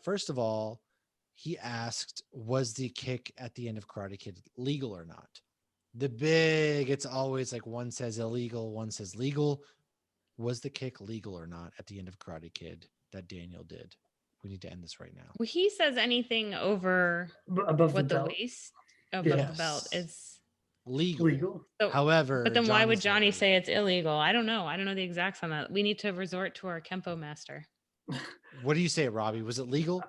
first of all, he asked, was the kick at the end of Karate Kid legal or not? It's always like one says illegal, one says legal. Was the kick legal or not at the end of Karate Kid that Daniel did? We need to end this right now. Well, he says anything over Above what the the belt. waist above Yeah. the belt is Legal. Legal. so. However, But then why would Johnny's Johnny like, say it's illegal? I don't know. I don't know the exacts on that. We need to resort to our Kempo master. what do you say, Robbie? Was it legal?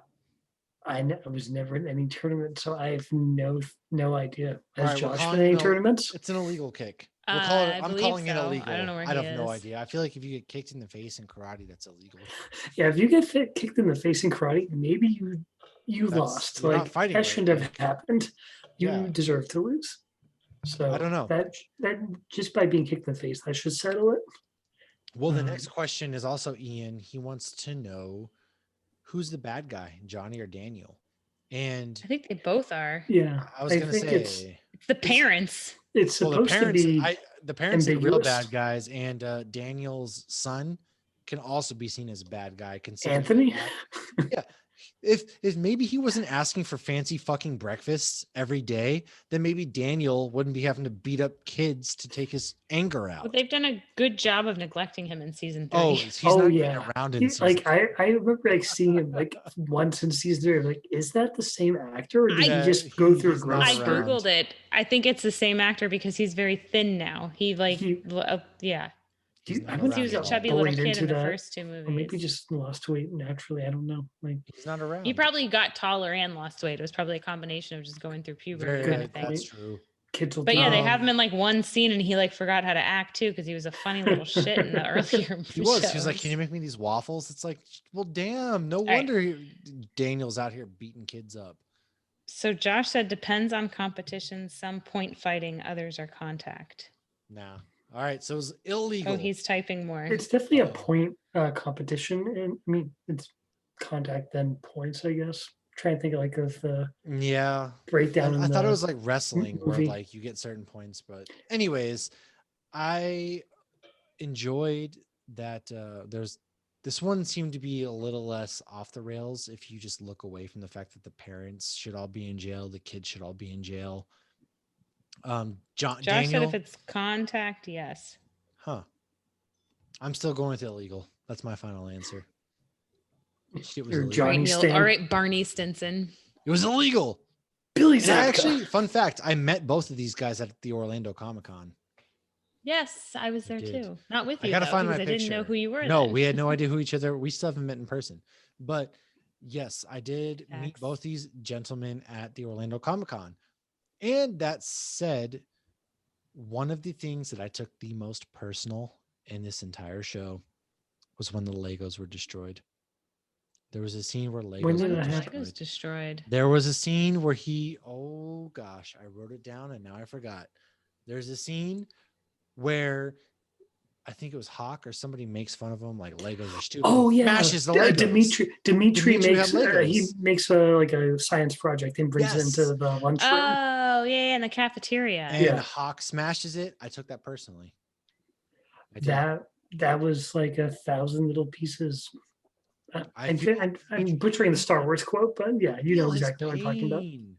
I was never in any tournament, so I have no idea. All Has right, we're Josh calling been in any it tournaments? It's an illegal kick. We'll call it. I I'm believe calling it so. illegal. I don't know where I he have no is. idea. I feel like if you get kicked in the face in karate, that's illegal. Yeah, if you get kicked in the face in karate, maybe you That's- lost. you're not Like fighting that right shouldn't have then. happened. You Yeah. deserve to lose. So I don't know. that just by being kicked in the face, that should settle it. Well, the next question is also Ian. He wants to know who's the bad guy, Johnny or Daniel? And I think they both are. Yeah, I was going to think say, It's the parents. it's well, supposed to be the parents are the real ambiguous. bad guys, and Daniel's son can also be seen as a bad guy. Considering Anthony. yeah, if maybe he wasn't asking for fancy fucking breakfasts every day, then maybe Daniel wouldn't be having to beat up kids to take his anger out. But they've done a good job of neglecting him in season 3. Oh, he's Oh not yeah, even around in He- season. like I remember like seeing him like once in season 3. I'm like, is that the same actor, or did Yeah, he just go through a he's not growth I spurt? around. googled it. I think it's the same actor because he's very thin now. He like He- yeah. He's I not wouldn't He around was a at all. chubby little bullied kid into in the that, first 2 or movies. maybe just lost weight naturally. I don't know. Like He's not around. He probably got taller and lost weight. It was probably a combination of just going through puberty. Very kind good of thing. That's point. true. Kids will But do yeah, they that. have him in like one scene, and he like forgot how to act too because he was a funny little shit in the earlier. He was. He was like, shows. "Can you make me these waffles?" It's like, well, damn. No right. wonder Daniel's out here beating kids up. So Josh said, depends on competition. Some point fighting, others are contact. Nah. All right. So it's illegal. Oh, he's typing more. It's definitely a Uh-oh. point competition, and I mean it's contact then points. I guess. Trying to think like of the Yeah. breakdown. I in thought it the was like wrestling where movie. like you get certain points, but anyways, I enjoyed that there's this one seemed to be a little less off the rails if you just look away from the fact that the parents should all be in jail, the kids should all be in jail. Josh Daniel, said if it's contact, yes. huh? I'm still going with illegal. That's my final answer. Shit was Or illegal. Johnny All right, Neil. Stan. All right, Barney Stinson. It was illegal. Billy And I Zabka. actually, fun fact, I met both of these guys at the Orlando Comic-Con. Yes, I was there did. too. Not with I you, gotta though, find because my I didn't know picture. who you were. No, then. we had no idea who each other. We still haven't met in person. But yes, I did meet Facts. both these gentlemen at the Orlando Comic-Con. And that said, one of the things that I took the most personal in this entire show was when the Legos were destroyed. There was a scene where Legos When did were that The happen? destroyed. Legos destroyed. There was a scene where oh gosh, I wrote it down and now I forgot. There's a scene where I think it was Hawk or somebody makes fun of him, like Legos are stupid. Oh and yeah, smashes the Legos. Dimitri Dimitri makes had Legos. he makes a like a science project and brings it Yes. into the lunchroom. Oh, yeah, in the cafeteria. And Yeah. Hawk smashes it. I took that personally. I did. That was like 1,000 little pieces. I feel- I'm butchering the Star Wars quote, but yeah, you know Feel his exactly what I'm talking about. pain.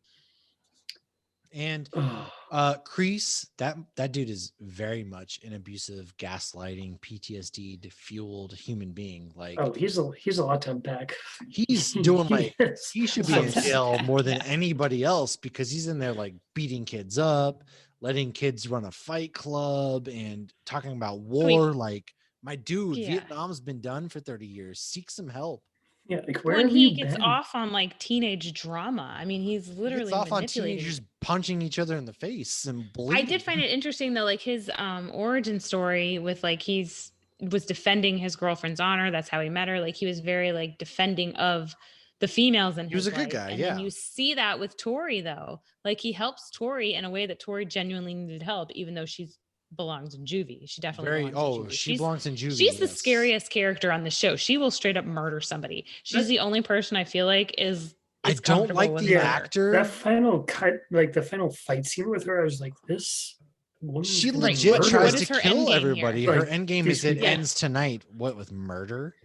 And Oh, Kreese, that dude is very much an abusive, gaslighting, PTSD fueled human being. Like oh, he's a lot to unpack. he's doing like Yes. he should be in Lots of jail that, more than yes. anybody else because he's in there like beating kids up, letting kids run a fight club, and talking about war. Like my dude, Yeah. Vietnam's been done for 30 years. Seek some help. Yeah, like where When have he you gets been? off on like teenage drama, I mean, he's He gets literally off on manipulating. teenagers punching each other in the face and I did bleeding. find it interesting though, like his origin story with like he's was defending his girlfriend's honor. That's how he met her. Like he was very like defending of the females in He was his a good life. guy, And then yeah. you see that with Tori though. Like he helps Tori in a way that Tori genuinely needed help, even though she's belongs in juvie. She definitely Very. belongs in Oh, juvie. she She's belongs in juvie. she's the Yes. scariest character on the show. She will straight up murder somebody. She's That, the only person I feel like I is don't comfortable like with the yeah, murder. that actor. final cut, like the final fight scene with her, I was like, this woman's She gonna Right. legit murder What tries him. to is her end kill game here? everybody. Her Like end game is these it people. Yeah. ends tonight. What with murder?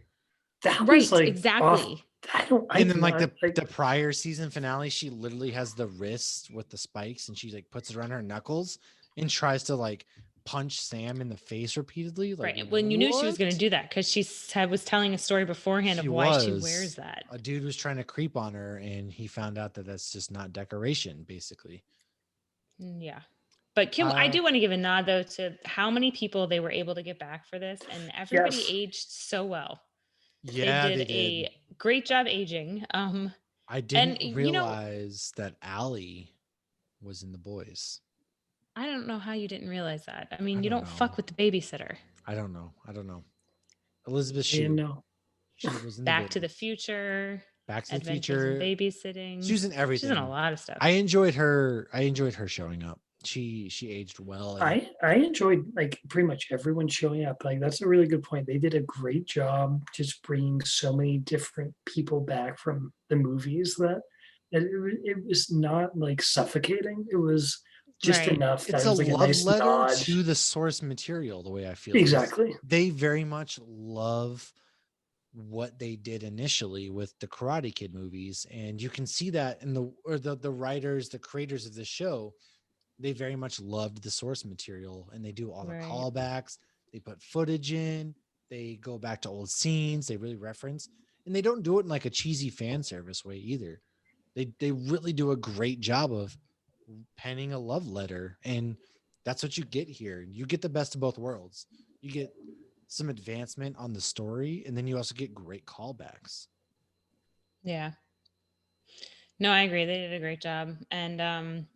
That was Right, like off. exactly. I And do then like not like. the prior season finale, she literally has the wrist with the spikes and she like puts it around her knuckles and tries to like punch Sam in the face repeatedly. Like Right. When you knew she was going to what? do that because she was telling a story beforehand She of why she wears was. that. A dude was trying to creep on her and he found out that that's just not decoration, basically. Yeah. But Kim, I Uh, do want to give a nod though to how many people they were able to get back for this, and everybody Yes, aged so well. They yeah, did they did. a great job aging. I And didn't you know, realize that Allie was in The Boys. I don't know how you didn't realize that. I I mean, you don't don't fuck know. with the babysitter. I don't know. I don't know. Elizabeth I didn't Shue. know. She was in The Back to the Boys. Future, Back to the Adventures in Future. She Babysitting. was in She's in a everything. lot of stuff. I enjoyed her. I enjoyed her showing up. She aged well, and I enjoyed like pretty much everyone showing up. Like that's a really good point. They did a great job just bringing so many different people back from the movies that it was not like suffocating. It was just Right. enough that it's it a was like a love nice letter nod. to the source material. The way I feel is Exactly. they very much love what they did initially with the Karate Kid movies, and you can see that in the writers, the creators of the show. They very much loved the source material, and they do all the Right. callbacks. They put footage in. They go back to old scenes. They really reference, and they don't do it in like a cheesy fan service way either. They really do a great job of penning a love letter, and that's what you get here. You get the best of both worlds. You get some advancement on the story, and then you also get great callbacks. Yeah. No, I agree. They did a great job. And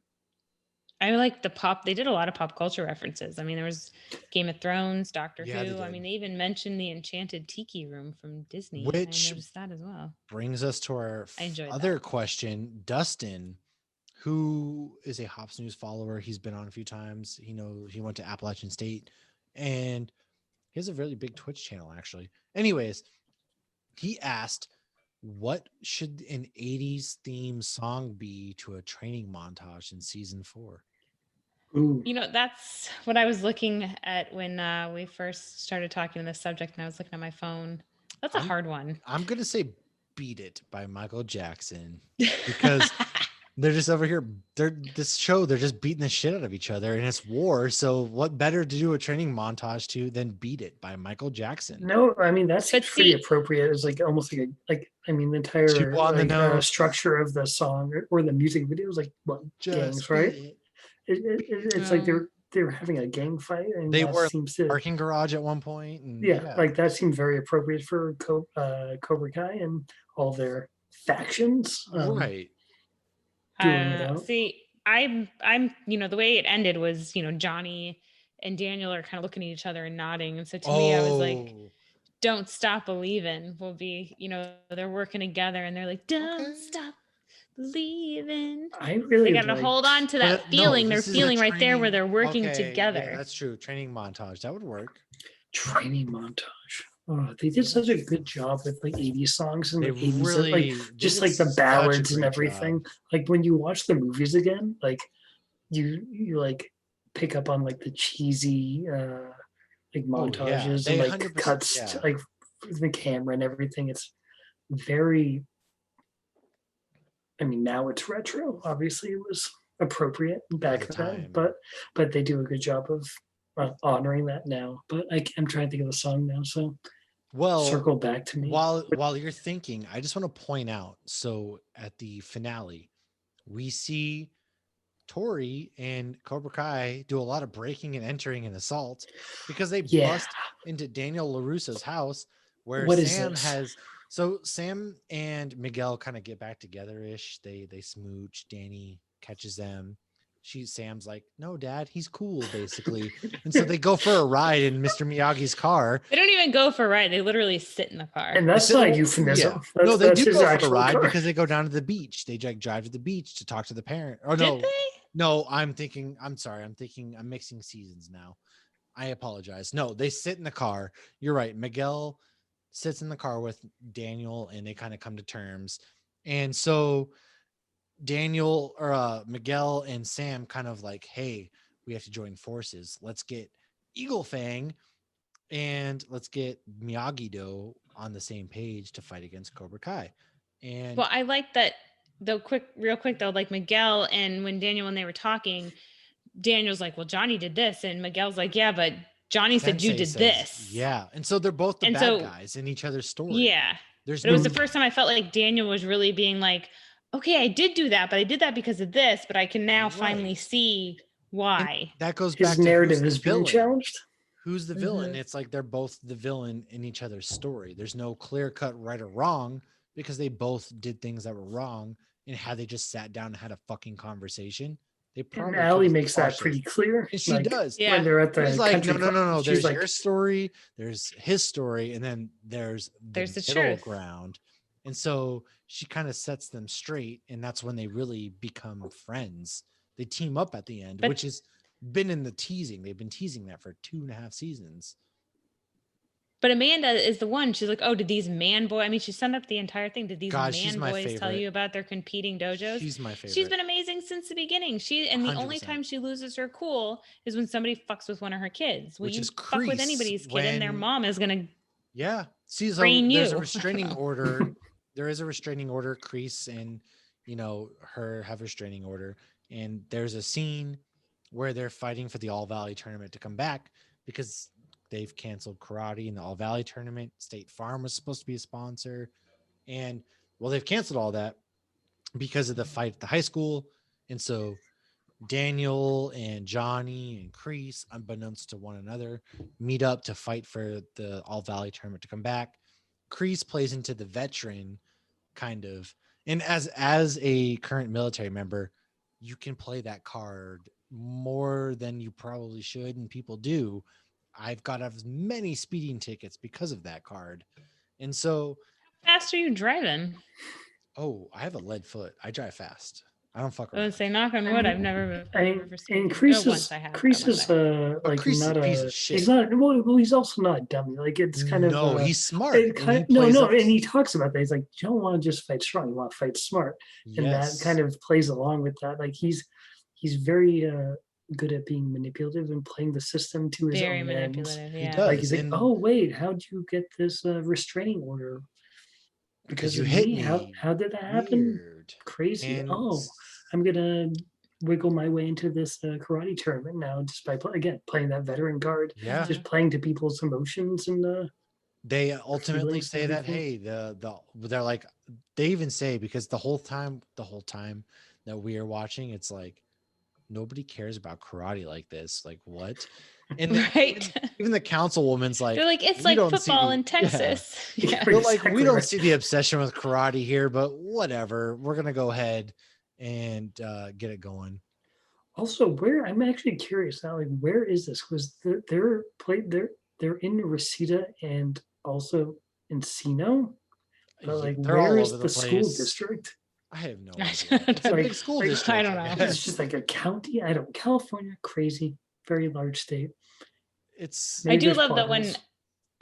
I like the pop. They did a lot of pop culture references. I mean, there was Game of Thrones, Doctor Yeah, they Who. I did. mean, they even mentioned the Enchanted Tiki Room from Disney. I Which noticed that as well. brings us to our I enjoyed other that. question. Dustin, who is a Hops News follower, he's been on a few times. He went to Appalachian State, and he has a really big Twitch channel actually. Anyways, he asked, what should an 80s theme song be to a training montage in season 4? Ooh. You know, that's what I was looking at when we first started talking on this subject, and I was looking at my phone. That's a I'm hard one. I'm gonna say Beat It by Michael Jackson, because they're just over here. They're just beating the shit out of each other, and it's war. So what better to do a training montage to than Beat It by Michael Jackson? No, I mean that seems But pretty see, appropriate. It's like almost like I mean the Two entire on the like nose, structure of the song or the music video is like what just gangs, right? beat it. It's like they're having a gang fight, and They that were in seems the to parking garage at one point, and yeah, yeah, like that seems very appropriate for Cobra Kai and all their factions right. dueling it out. see, I'm, you know, the way it ended was, you know, Johnny and Daniel are kind of looking at each other and nodding. And so to me, I was like, Oh, don't stop believing will be, you know, they're working together and they're like, don't okay. stop believing. I They really got to hold on liked to But that no, feeling. They're this is a feeling right there where training. they're working Okay, yeah, together. that's true. Training montage that would work. training montage. Oh, they did such a good job with like 80s songs and They like 80s like really, they just did like the such a ballads and great job. everything. Like when you watch the movies again, like you like pick up on like the cheesy like Oh yeah, montages they and like 100%. cuts to Yeah, like the camera and everything. It's very I mean now it's retro. Obviously it was appropriate for back the then, time. but they do a good job of honoring that now. But I'm trying to think of the song now, so Well, circle back to me. while you're thinking, I just want to point out. So at the finale, we see Tori and Cobra Kai do a lot of breaking and entering and assault because they Yeah, bust into Daniel LaRusso's house where what is Sam this? has So Sam and Miguel kind of get back together-ish. They smooch. Danny catches them. Sam's like, no, Dad, he's cool, basically. And so they go for a ride in Mr. Miyagi's car. They don't even go for a ride. They literally sit in the car. And that's not a euphemism. Yeah. That's, No, they that's do his go for a actual ride car. because they go down to the beach. They drive to the beach to talk to the parent. Oh no, Did they? no, I'm sorry. I'm mixing seasons now. I apologize. No, they sit in the car. You're right. Miguel sits in the car with Daniel and they kind of come to terms. And so Miguel and Sam kind of like, hey, we have to join forces. Let's get Eagle Fang and let's get Miyagi-Do on the same page to fight against Cobra Kai. And Well, I like that though. Real quick though, like Miguel and when they were talking, Daniel's like, well, Johnny did this. And Miguel's like, yeah, but Johnny said you Sensei did says, this. yeah. And so they're both the And bad so- guys in each other's story. Yeah. There's But it was no the first time I felt like Daniel was really being like, okay, I did do that, but I did that because of this, but I can now finally Right. see why. And that goes back His to narrative who's is the being villain. challenged. Who's the villain? Mhm. It's like they're both the villain in each other's story. There's no clear cut right or wrong because they both did things that were wrong. And had they just sat down and had a fucking conversation, they probably And Allie could've makes that squashed pretty this. clear. And she like, does. Yeah. When they're at the She's like, country no. club, she's There's like, your story, there's his story, and then there's the There's the middle truth. ground. And so she kind of sets them straight, and that's when they really become friends. They team up at the end, But- which has been in the teasing. They've been teasing that for 2.5 seasons. But Amanda is the one. She's like, oh, did these man boys? I mean, she summed up the entire thing. Did these God, she's man my boys tell favorite. you about their competing dojos? She's my favorite. She's been amazing since the beginning. And the only 100%. time she loses her cool is when somebody fucks with one of her kids. Well, Which you is fuck with Kreese, anybody's kid, and their when- mom is gonna. Yeah. See, so Brain there's a you. restraining order. There is a restraining order. Kreese and her have a restraining order. And there's a scene where they're fighting for the All Valley tournament to come back because they've canceled karate in the All Valley tournament. State Farm was supposed to be a sponsor. And well, they've canceled all that because of the fight at the high school. And so Daniel and Johnny and Kreese, unbeknownst to one another, meet up to fight for the All Valley tournament to come back. Kreese plays into the veteran kind of, and as a current military member, you can play that card more than you probably should, and people do. I've got as many speeding tickets because of that card, and so How fast are you driving? I have a lead foot. I drive fast. I don't fuck I around. would say, knock on wood. I've never. and seen- Kreese once is I have. Kreese is like Kreese is a not piece a of shit. he's not well he's also not a dummy. Like it's kind No, of he's smart. it and kind, he no plays up- and he talks about that. He's like, you don't want to just fight strong, you want to fight smart. And yes. that kind of plays along with that. Like he's very good at being manipulative and playing the system to his Very own ends. manipulative. He Yeah. does. Like he's like, and- oh wait, how'd you get this restraining order? because you of hit me? me. How did that happen? Weird. Crazy. And Oh, I'm gonna wiggle my way into this karate tournament now just by playing that veteran card, yeah, just playing to people's emotions and they ultimately feelings and say that, everything. hey, they're like, they even say, because the whole time that we are watching, it's like nobody cares about karate like this. Like what? And Right. even the councilwoman's like, They're like, it's "We like don't see football the-" in Yeah. Texas. Yeah. They're like, we Exactly don't right. see the obsession with karate here, but whatever. We're gonna go ahead and get it going. Also, where I'm actually curious now, like where is this? Was they're in Reseda and also Encino, but like They're all where is over the school place. district? I have no I idea. don't It's a big know. school Like, district. I don't know. It's guess. just like a county. I don't. California, crazy, very large state. It's I Maybe do there's love that when potholes.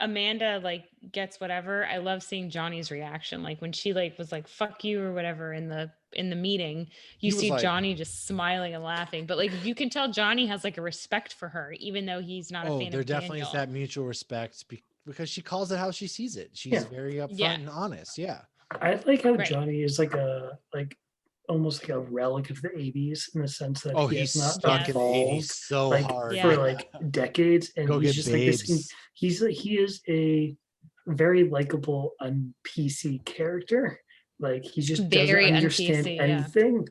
Amanda like gets whatever. I love seeing Johnny's reaction. Like when she like was like "fuck you" or whatever in the meeting, He you was see like- Johnny just smiling and laughing. But like you can tell Johnny has like a respect for her, even though he's not a fan there of definitely Daniel. is that mutual respect because she calls it how she sees it. She's Yeah. very upfront Yeah. and honest. Yeah. I like how Right. Johnny is like almost like a relic of the 80s in the sense that Oh, he he's has not stuck in the 80s evolved so like hard. Yeah. for like decades, and Go he's get just like this. babes. He is a very likable un-PC character. Like he just Very doesn't understand un-PC, yeah. anything.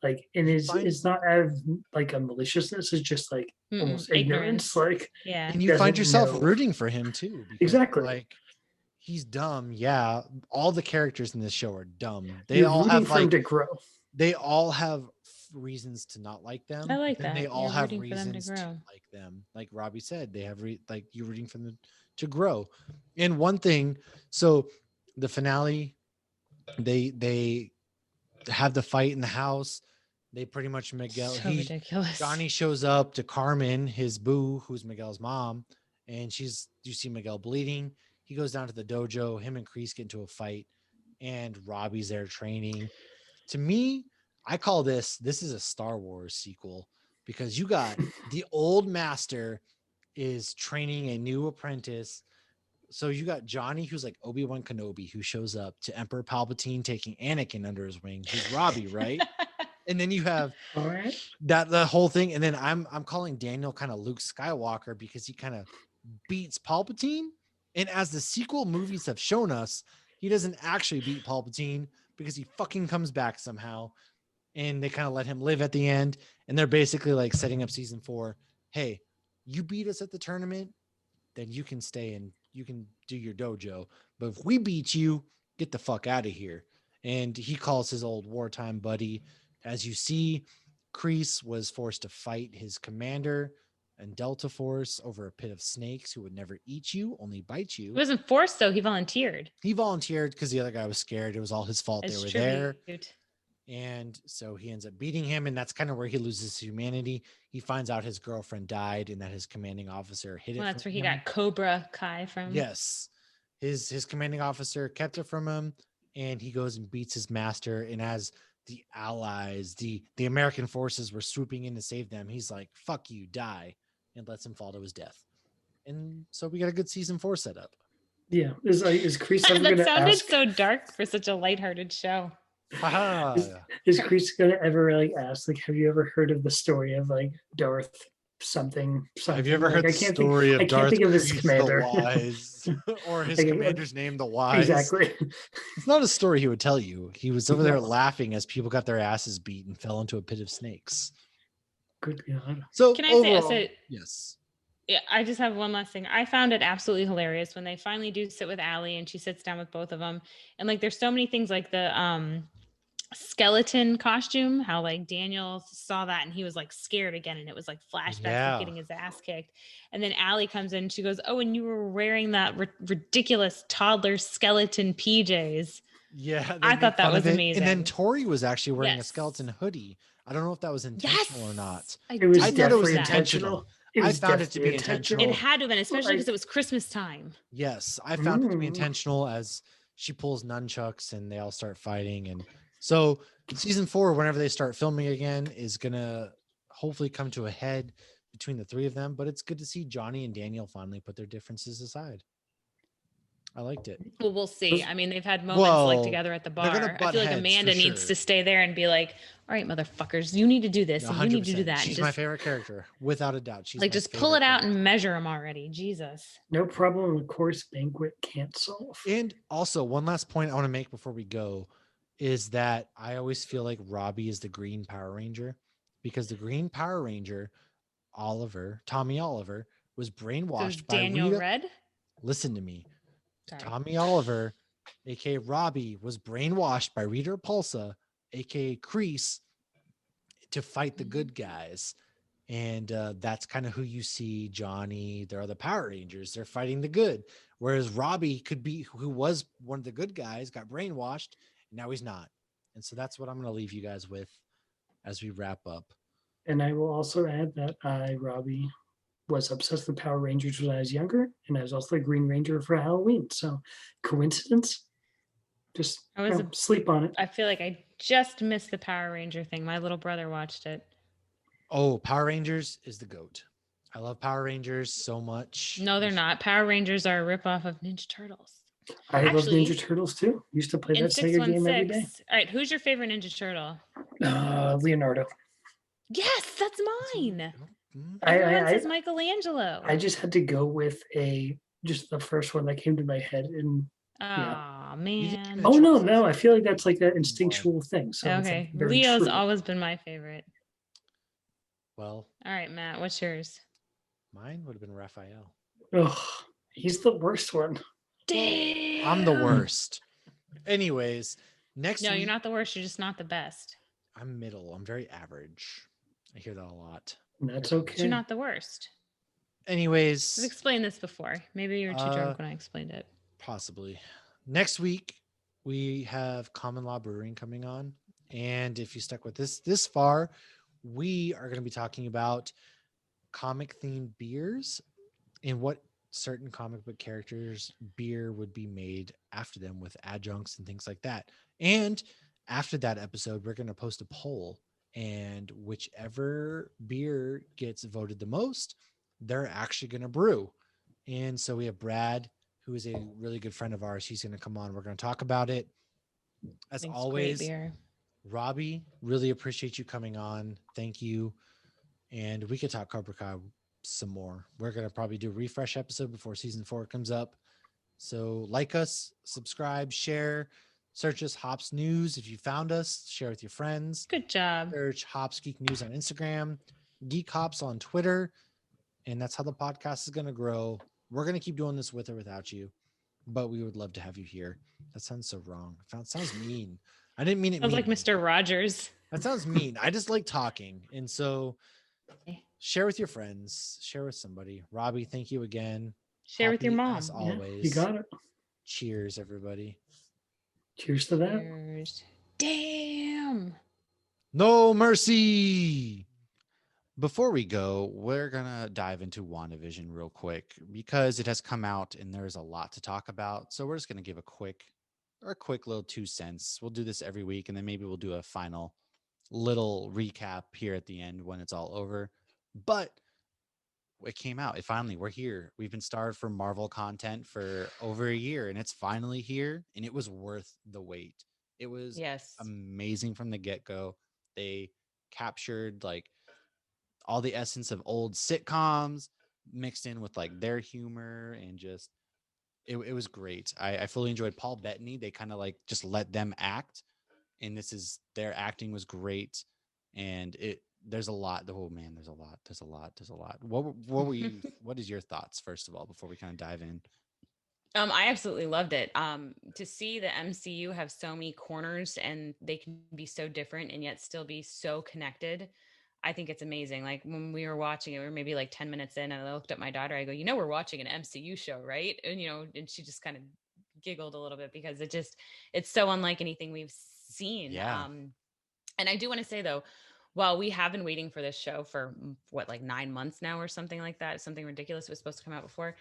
Like and find- it's not out of like a maliciousness. It's just like Mm-mm, almost ignorance. Like Yeah. And you find doesn't yourself know. rooting for him too. Because, Exactly. Like he's dumb. Yeah, all the characters in this show are dumb. They You're all rooting have for him like to grow. they all have reasons to not like I them. like Then they that. all You're have rooting for them to reasons to grow. like them. Like Robbie said, they have like you're rooting for them to grow. And one thing, so the finale, they have the fight in the house. They pretty much So ridiculous. Johnny shows up to Carmen, his boo, who's Miguel's mom, and you see Miguel bleeding. He goes down to the dojo. Him and Kreese get into a fight, and Robbie's there training. To me, I call this is a Star Wars sequel because you got the old master is training a new apprentice. So you got Johnny, who's like Obi-Wan Kenobi, who shows up to Emperor Palpatine taking Anakin under his wing, who's Robbie, right? And then you have All right. that the whole thing, and then I'm calling Daniel kind of Luke Skywalker because he kind of beats Palpatine. And as the sequel movies have shown us, he doesn't actually beat Palpatine because he fucking comes back somehow. And they kind of let him live at the end. And they're basically like setting up season 4. Hey, you beat us at the tournament, then you can stay and you can do your dojo. But if we beat you, get the fuck out of here. And he calls his old wartime buddy. As you see, Kreese was forced to fight his commander and Delta Force over a pit of snakes who would never eat you, only bite you. He wasn't forced though. He volunteered. He volunteered because the other guy was scared. It was all his fault As they were tribute. there. And so he ends up beating him, and that's kind of where he loses humanity. He finds out his girlfriend died and that his commanding officer hid it. Well, that's from where he him. got Cobra Kai from. Yes. His commanding officer kept it from him, and he goes and beats his master. And as the allies, the American forces were swooping in to save them, he's like, fuck you, die, and lets him fall to his death. And so we got a good season 4 set up. Yeah. Is Kreese ever That going to sounded ask? so dark for such a lighthearted show. Is Kreese going to ever like ask, like, have you ever heard of the story of like Darth something? Have you ever Like, heard the story of I can't Darth think of his Kreese commander. the Wise, or his Like, commander's name, the Wise? Exactly. It's not a story he would tell you. He was over there laughing as people got their asses beat and fell into a pit of snakes. Good God. So Can I overall, say, yes. yeah, I just have one last thing. I found it absolutely hilarious when they finally do sit with Allie and she sits down with both of them. And like, there's so many things like the skeleton costume, how like Daniel saw that and he was like scared again. And it was like flashbacks of getting his ass kicked. And then Allie comes in and she goes, oh, and you were wearing that ridiculous toddler skeleton PJs. Yeah. I thought that was amazing. And then Tori was actually wearing a skeleton hoodie. I don't know if that was intentional or not. I thought it was intentional. I found it to be intentional. It had to have been, especially because it was Christmas time. Yes, I found it to be intentional as she pulls nunchucks and they all start fighting. And so season 4, whenever they start filming again, is going to hopefully come to a head between the 3 of them. But it's good to see Johnny and Daniel finally put their differences aside. I liked it. Well, we'll see. I mean, they've had moments like together at the bar. I feel like Amanda needs to stay there and be like, all right, motherfuckers, you need to do this and you need to do that. She's my favorite character, without a doubt. She's like, just pull it out and measure them already. Jesus. No problem. Of course, Banquet can't solve. And also, one last point I want to make before we go is that I always feel like Robbie is the Green Power Ranger, because the Green Power Ranger, Tommy Oliver, was brainwashed by Daniel Rita. Red? Listen to me. Sorry. Tommy Oliver, aka Robbie, was brainwashed by Rita Repulsa, aka Kreese, to fight the good guys. And that's kind of who you see. Johnny, there are the Power Rangers, they're fighting the good. Whereas Robbie who was one of the good guys, got brainwashed, and now he's not. And so that's what I'm going to leave you guys with as we wrap up. And I will also add that Robbie was obsessed with Power Rangers when I was younger, and I was also a Green Ranger for Halloween. So, coincidence? Just sleep on it. I feel like I just missed the Power Ranger thing. My little brother watched it. Oh, Power Rangers is the GOAT. I love Power Rangers so much. No, they're not. Power Rangers are a ripoff of Ninja Turtles. I love Ninja Turtles too. Used to play that Sega game every day. All right, who's your favorite Ninja Turtle? Leonardo. Yes, that's mine. Everyone says Michelangelo. I just had to go with just the first one that came to my head. And man. Oh no! I feel like that's like an instinctual thing. So okay, Leo's always been my favorite. Well, all right, Matt, what's yours? Mine would have been Raphael. Oh, he's the worst one. I'm the Damn. worst. Anyways, next No, you're week not the worst. You're just not the best. I'm middle. I'm very average. I hear that a lot. And that's But you're okay. not the worst. I've Anyways, explained this before. Maybe you were too uh drunk when I explained it. possibly. Next week we have Common Law Brewing coming on. And if you stuck with this far, we are going to be talking about comic themed beers and what certain comic book characters beer would be made after them with adjuncts and things like that. And after that episode, we're going to post a poll, and whichever beer gets voted the most, they're actually going to brew. And so we have Brad, who is a really good friend of ours. He's going to come on. We're going to talk about it. As Thanks, great always, beer. Robbie, really appreciate you coming on. Thank you. And we could talk Cobra Kai some more. We're going to probably do a refresh episode before season 4 comes up. So like us, subscribe, share, search us Hops News. If you found us, share with your friends. Good job. Search Hops Geek News on Instagram, Geek Hops on Twitter. And that's how the podcast is going to grow. We're going to keep doing this with or without you, but we would love to have you here. That sounds so wrong. It sounds mean. I didn't mean it Sounds like mean. Mr. Rogers. That sounds mean. I just like talking. And so share with your friends, share with somebody. Robbie, thank you again. Share with your Hoppy, mom. as Yeah, always. you got it. Cheers, everybody. Cheers to that. Cheers. Damn. No mercy. Before we go, we're going to dive into WandaVision real quick because it has come out and there's a lot to talk about. So we're just going to give a quick little 2 cents. We'll do this every week, and then maybe we'll do a final little recap here at the end when it's all over. But it came out. We're here. We've been starved for Marvel content for over a year, and it's finally here, and it was worth the wait. It was Yes. amazing from the get-go. They captured like all the essence of old sitcoms mixed in with like their humor, and just it was great. I fully enjoyed Paul Bettany. They kind of like just let them act, and their acting was great. And there's a lot. Oh man, there's a lot. What were you? What is your thoughts first of all before we kind of dive in? I absolutely loved it. To see the MCU have so many corners and they can be so different and yet still be so connected. I think it's amazing. Like when we were watching it, we were maybe like 10 minutes in and I looked at my daughter. I go, we're watching an MCU show, right? And, and she just kind of giggled a little bit because it's so unlike anything we've seen. Yeah, And I do want to say though, while we have been waiting for this show for what, like 9 months now or something like that, something ridiculous was supposed to come out before.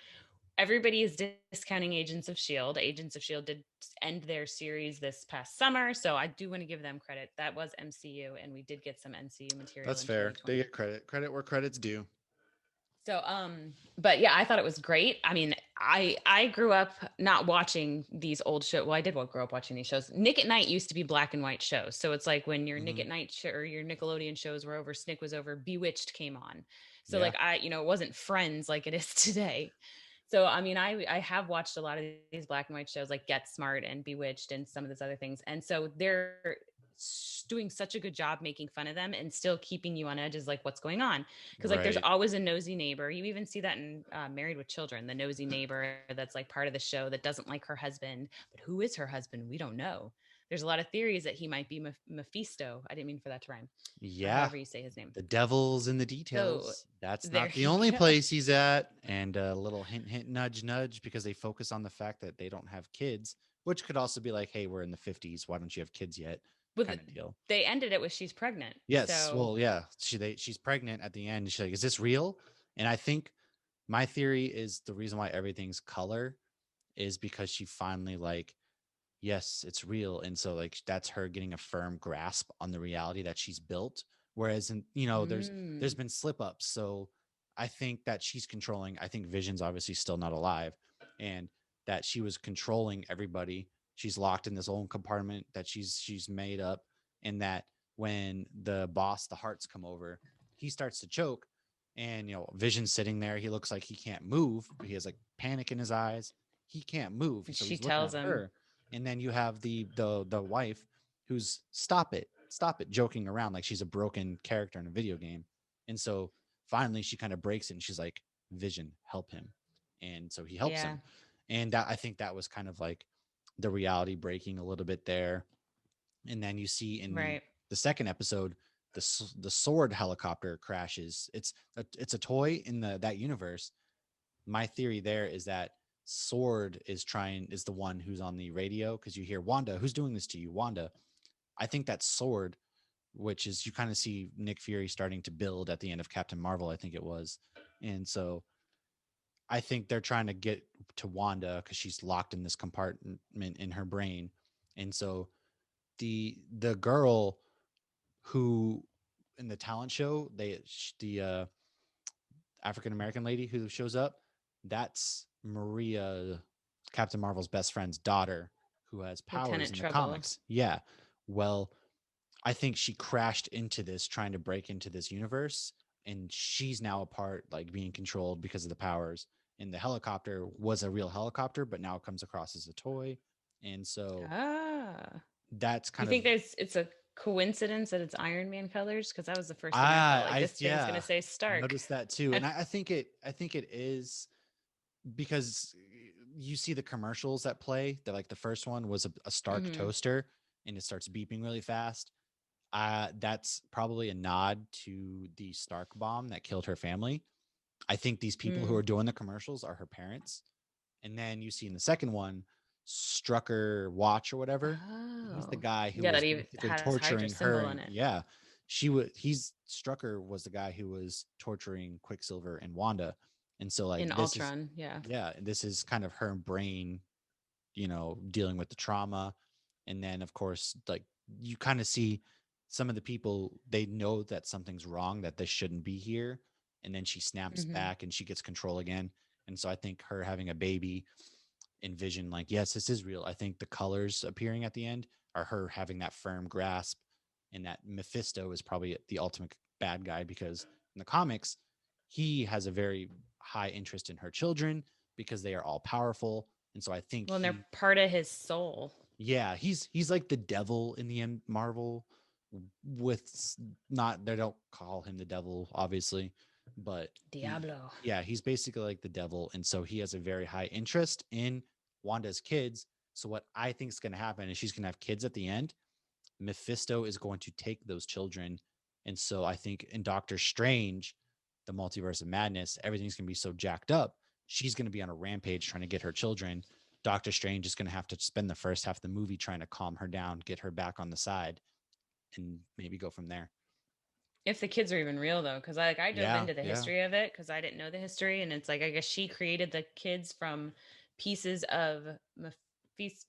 Everybody is discounting Agents of S.H.I.E.L.D. Agents of S.H.I.E.L.D. did end their series this past summer. So I do want to give them credit. That was MCU, and we did get some MCU material that's in fair. They 2020. get credit where credit's due. So, but yeah, I thought it was great. I mean, I grew up not watching these old shows. Well, I did grow up watching these shows. Nick at Night used to be black and white shows. So it's like when your Nick at Night or your Nickelodeon shows were over, Snick was over, Bewitched came on. So Yeah, like it wasn't Friends like it is today. So I mean, I have watched a lot of these black and white shows like Get Smart and Bewitched and some of these other things. And so they're doing such a good job making fun of them and still keeping you on edge is like what's going on, because like there's right. always a nosy neighbor. You even see that in Married with Children, the nosy neighbor that's like part of the show that doesn't like her husband, but who is her husband, we don't know. There's a lot of theories that he might be Mephisto. I didn't mean for that to rhyme, or Yeah, however you say his name. the devil's in the So details. That's there not the you only go. place he's at. And a little hint, hint, nudge, nudge, because they focus on the fact that they don't have kids, which could also be like, hey, we're in the 50s. Why don't you have kids yet? But Kind of deal. they ended it with she's pregnant. Yes. So Well, yeah. She's pregnant at the end. She's like, is this real? And I think my theory is the reason why everything's color is because she finally like, yes, it's real. And so like that's her getting a firm grasp on the reality that she's built. Whereas in, there's mm, been slip ups. So I think that she's controlling. I think Vision's obviously still not alive, and that she was controlling everybody. She's locked in this own compartment that she's made up, and that when the boss, the hearts come over, he starts to choke, and Vision's sitting there. He looks like he can't move. He has like panic in his eyes. He can't move, and so she he's looking at tells him, her. And then you have the wife who's stop it, joking around like she's a broken character in a video game. And so finally she kind of breaks it and she's like, Vision, help him. And so he helps yeah, him. And that, I think that was kind of like the reality breaking a little bit there. And then you see in Right. the second episode, the sword helicopter crashes. It's a toy in that universe. My theory there is that Sword is the one who's on the radio, because you hear Wanda, who's doing this to you, Wanda. I think that Sword, which is, you kind of see Nick Fury starting to build at the end of Captain Marvel, I think it was. And so I think they're trying to get to Wanda because she's locked in this compartment in her brain. And so the girl who in the talent show, the African American lady who shows up, that's Maria, Captain Marvel's best friend's daughter, who has powers Lieutenant in the Trouble. comics. Yeah. Well, I think she crashed into this trying to break into this universe, and she's now a part, like being controlled because of the powers. And the helicopter was a real helicopter, but now it comes across as a toy. And so Ah. that's You kind of, think it's a coincidence that it's Iron Man colors? Because that was the first thing I thought. Like, this thing's gonna yeah, say Stark. noticed that too. And I think it is because you see the commercials that play. That, like, the first one was a Stark Hmm. toaster, and it starts beeping really fast. That's probably a nod to the Stark bomb that killed her family. I think these people who Mm. are doing the commercials are her parents. And then you see in the second one, Strucker Watch or whatever. He's the Oh. guy who Yeah, was that he basically has Hydra torturing symbol her. on And it. yeah, he's Strucker was the guy who was torturing Quicksilver and Wanda. And so, like, In Ultron, yeah. this is kind of her brain, dealing with the trauma. And then, of course, like, you kind of see some of the people, they know that something's wrong, that this shouldn't be here. And then she snaps Hmm. back and she gets control again. And so I think her having a baby, envision, like, yes, this is real. I think the colors appearing at the end are her having that firm grasp. And that Mephisto is probably the ultimate bad guy, because in the comics, he has a very high interest in her children because they are all powerful. And so I think Well, and they're part of his soul. yeah, he's like the devil in the Marvel, with not, they don't call him the devil, obviously, but Diablo. yeah, he's basically like the devil. And so he has a very high interest in Wanda's kids. So what I think is going to happen is she's going to have kids at the end. Mephisto is going to take those children. And so I think in Doctor Strange, the multiverse of madness, everything's going to be so jacked up. She's going to be on a rampage trying to get her children. Doctor Strange is going to have to spend the first half of the movie trying to calm her down, get her back on the side, and maybe go from there. If the kids are even real though, because I dove Yeah, into the yeah, history of it because I didn't know the history, and it's like I guess she created the kids from pieces of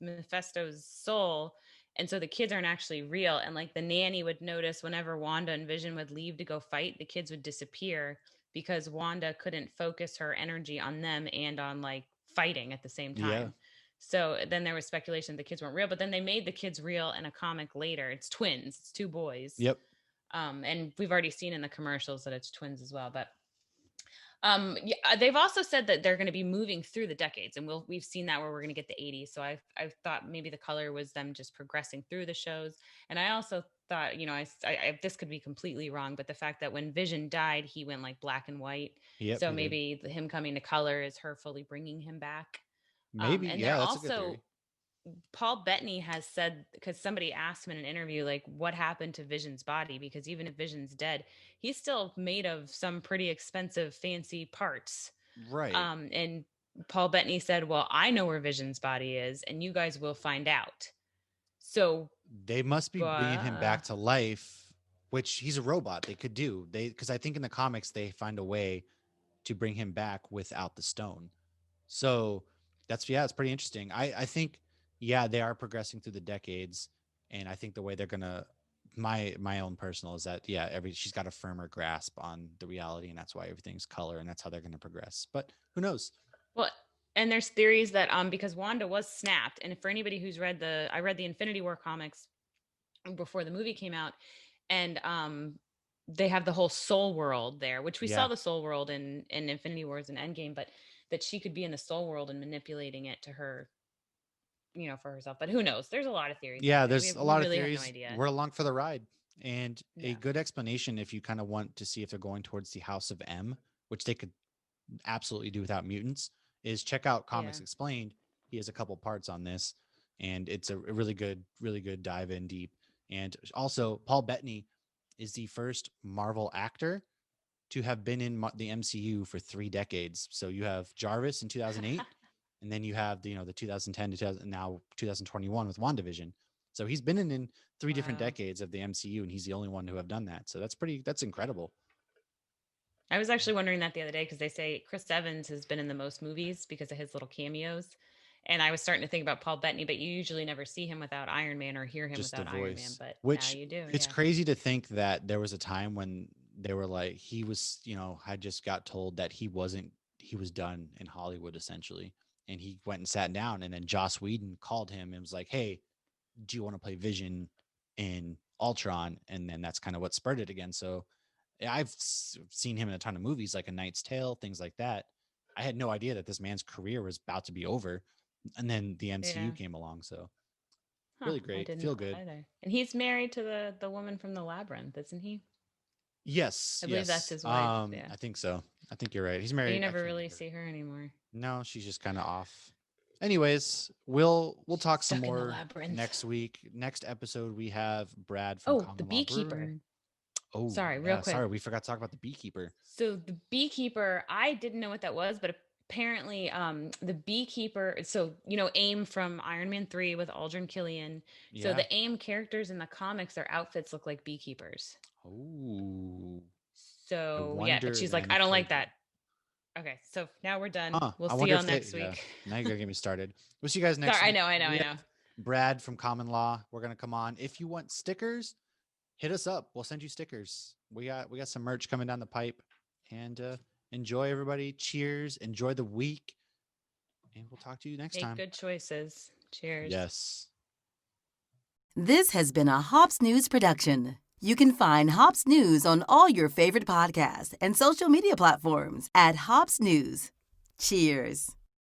Mephisto's soul, and so the kids aren't actually real. And like the nanny would notice whenever Wanda and Vision would leave to go fight, the kids would disappear because Wanda couldn't focus her energy on them and on like fighting at the same yeah. time. So then there was speculation the kids weren't real, but then they made the kids real in a comic later. It's twins, it's two boys. Yep. And we've already seen in the commercials that it's twins as well. But yeah, they've also said that they're going to be moving through the decades, and we've seen that where we're going to get the 80s. So I thought maybe the color was them just progressing through the shows. And I also thought, this could be completely wrong, but the fact that when Vision died, he went like black and white. Yep, So he did. maybe him coming to color is her fully bringing him back. Maybe, And they're yeah, that's a good also theory. Paul Bettany has said, because somebody asked him in an interview, like, what happened to Vision's body? Because even if Vision's dead, he's still made of some pretty expensive, fancy parts. Right. And Paul Bettany said, well, I know where Vision's body is, and you guys will find out. So, They must be bringing him uh, back to life, which he's a robot. They could do. Because I think in the comics they find a way to bring him back without the stone. So that's, yeah, it's pretty interesting. I think, yeah, they are progressing through the decades, and I think the way they're gonna, my own personal is that, yeah, she's got a firmer grasp on the reality, and that's why everything's color, and that's how they're gonna progress. But who knows? well, and there's theories that because Wanda was snapped, and for anybody who's I read the Infinity War comics before the movie came out, and they have the whole soul world there, which we saw Yeah, the soul world in Infinity Wars and Endgame, but that she could be in the soul world and manipulating it to her, for herself. But who knows? There's a lot of theories out yeah. there. There's a We lot of really have no theories. idea. We're along for the ride, and a Yeah. good explanation, if you kind of want to see if they're going towards the House of M, which they could absolutely do without mutants, is check out Comics Yeah. Explained. He has a couple parts on this, and it's a really good dive in deep. And also, Paul Bettany is the first Marvel actor to have been in the MCU for 3 decades. So you have Jarvis in 2008, and then you have the 2010 to 2000, now 2021 with WandaVision. So he's been in 3 different Wow. decades of the MCU, and he's the only one who have done that. So that's incredible. I was actually wondering that the other day because they say Chris Evans has been in the most movies because of his little cameos. And I was starting to think about Paul Bettany, but you usually never see him without Iron Man or hear him Just the without Iron Man. voice, But now which you do. it's Yeah. crazy to think that there was a time when they were like, he was, had just got told that he was done in Hollywood essentially. And he went and sat down, and then Joss Whedon called him and was like, hey, do you want to play Vision in Ultron? And then that's kind of what spurred it again. So I've seen him in a ton of movies like A Knight's Tale, things like that. I had no idea that this man's career was about to be over. And then the MCU Yeah. came along. So Huh. really I great. didn't Feel know good. that either. And he's married to the woman from the Labyrinth, isn't he? Yes. I believe that's Yes. his wife. Yeah. I think so. I think you're right. He's But you married. I never can't really remember. see her anymore. No, she's just kind of off. Anyways, we'll talk some Stuck in the more labyrinth. next week. Next episode, we have Brad from Oh, the Common Law beekeeper. Brewing. Oh, Sorry, real yeah. quick. Sorry, we forgot to talk about the beekeeper. So the beekeeper, I didn't know what that was, but apparently the beekeeper, so AIM from Iron Man 3 with Aldrin Killian. So Yeah. the AIM characters in the comics, their outfits look like beekeepers. Oh, I So yeah, but wonder she's like, then I if don't they like that. Okay, so now we're done. Huh. We'll I see wonder y'all if they, next yeah. week. Now you're going to get me started. We'll see you guys next Sorry, I week. know, I know, We I know. have Brad from Common Law. We're going to come on. If you want stickers, hit us up. We'll send you stickers. We got some merch coming down the pipe. And enjoy, everybody. Cheers. Enjoy the week. And we'll talk to you next Make time. good choices. Cheers. Yes. This has been a Hops News production. You can find Hops News on all your favorite podcasts and social media platforms at Hops News. Cheers.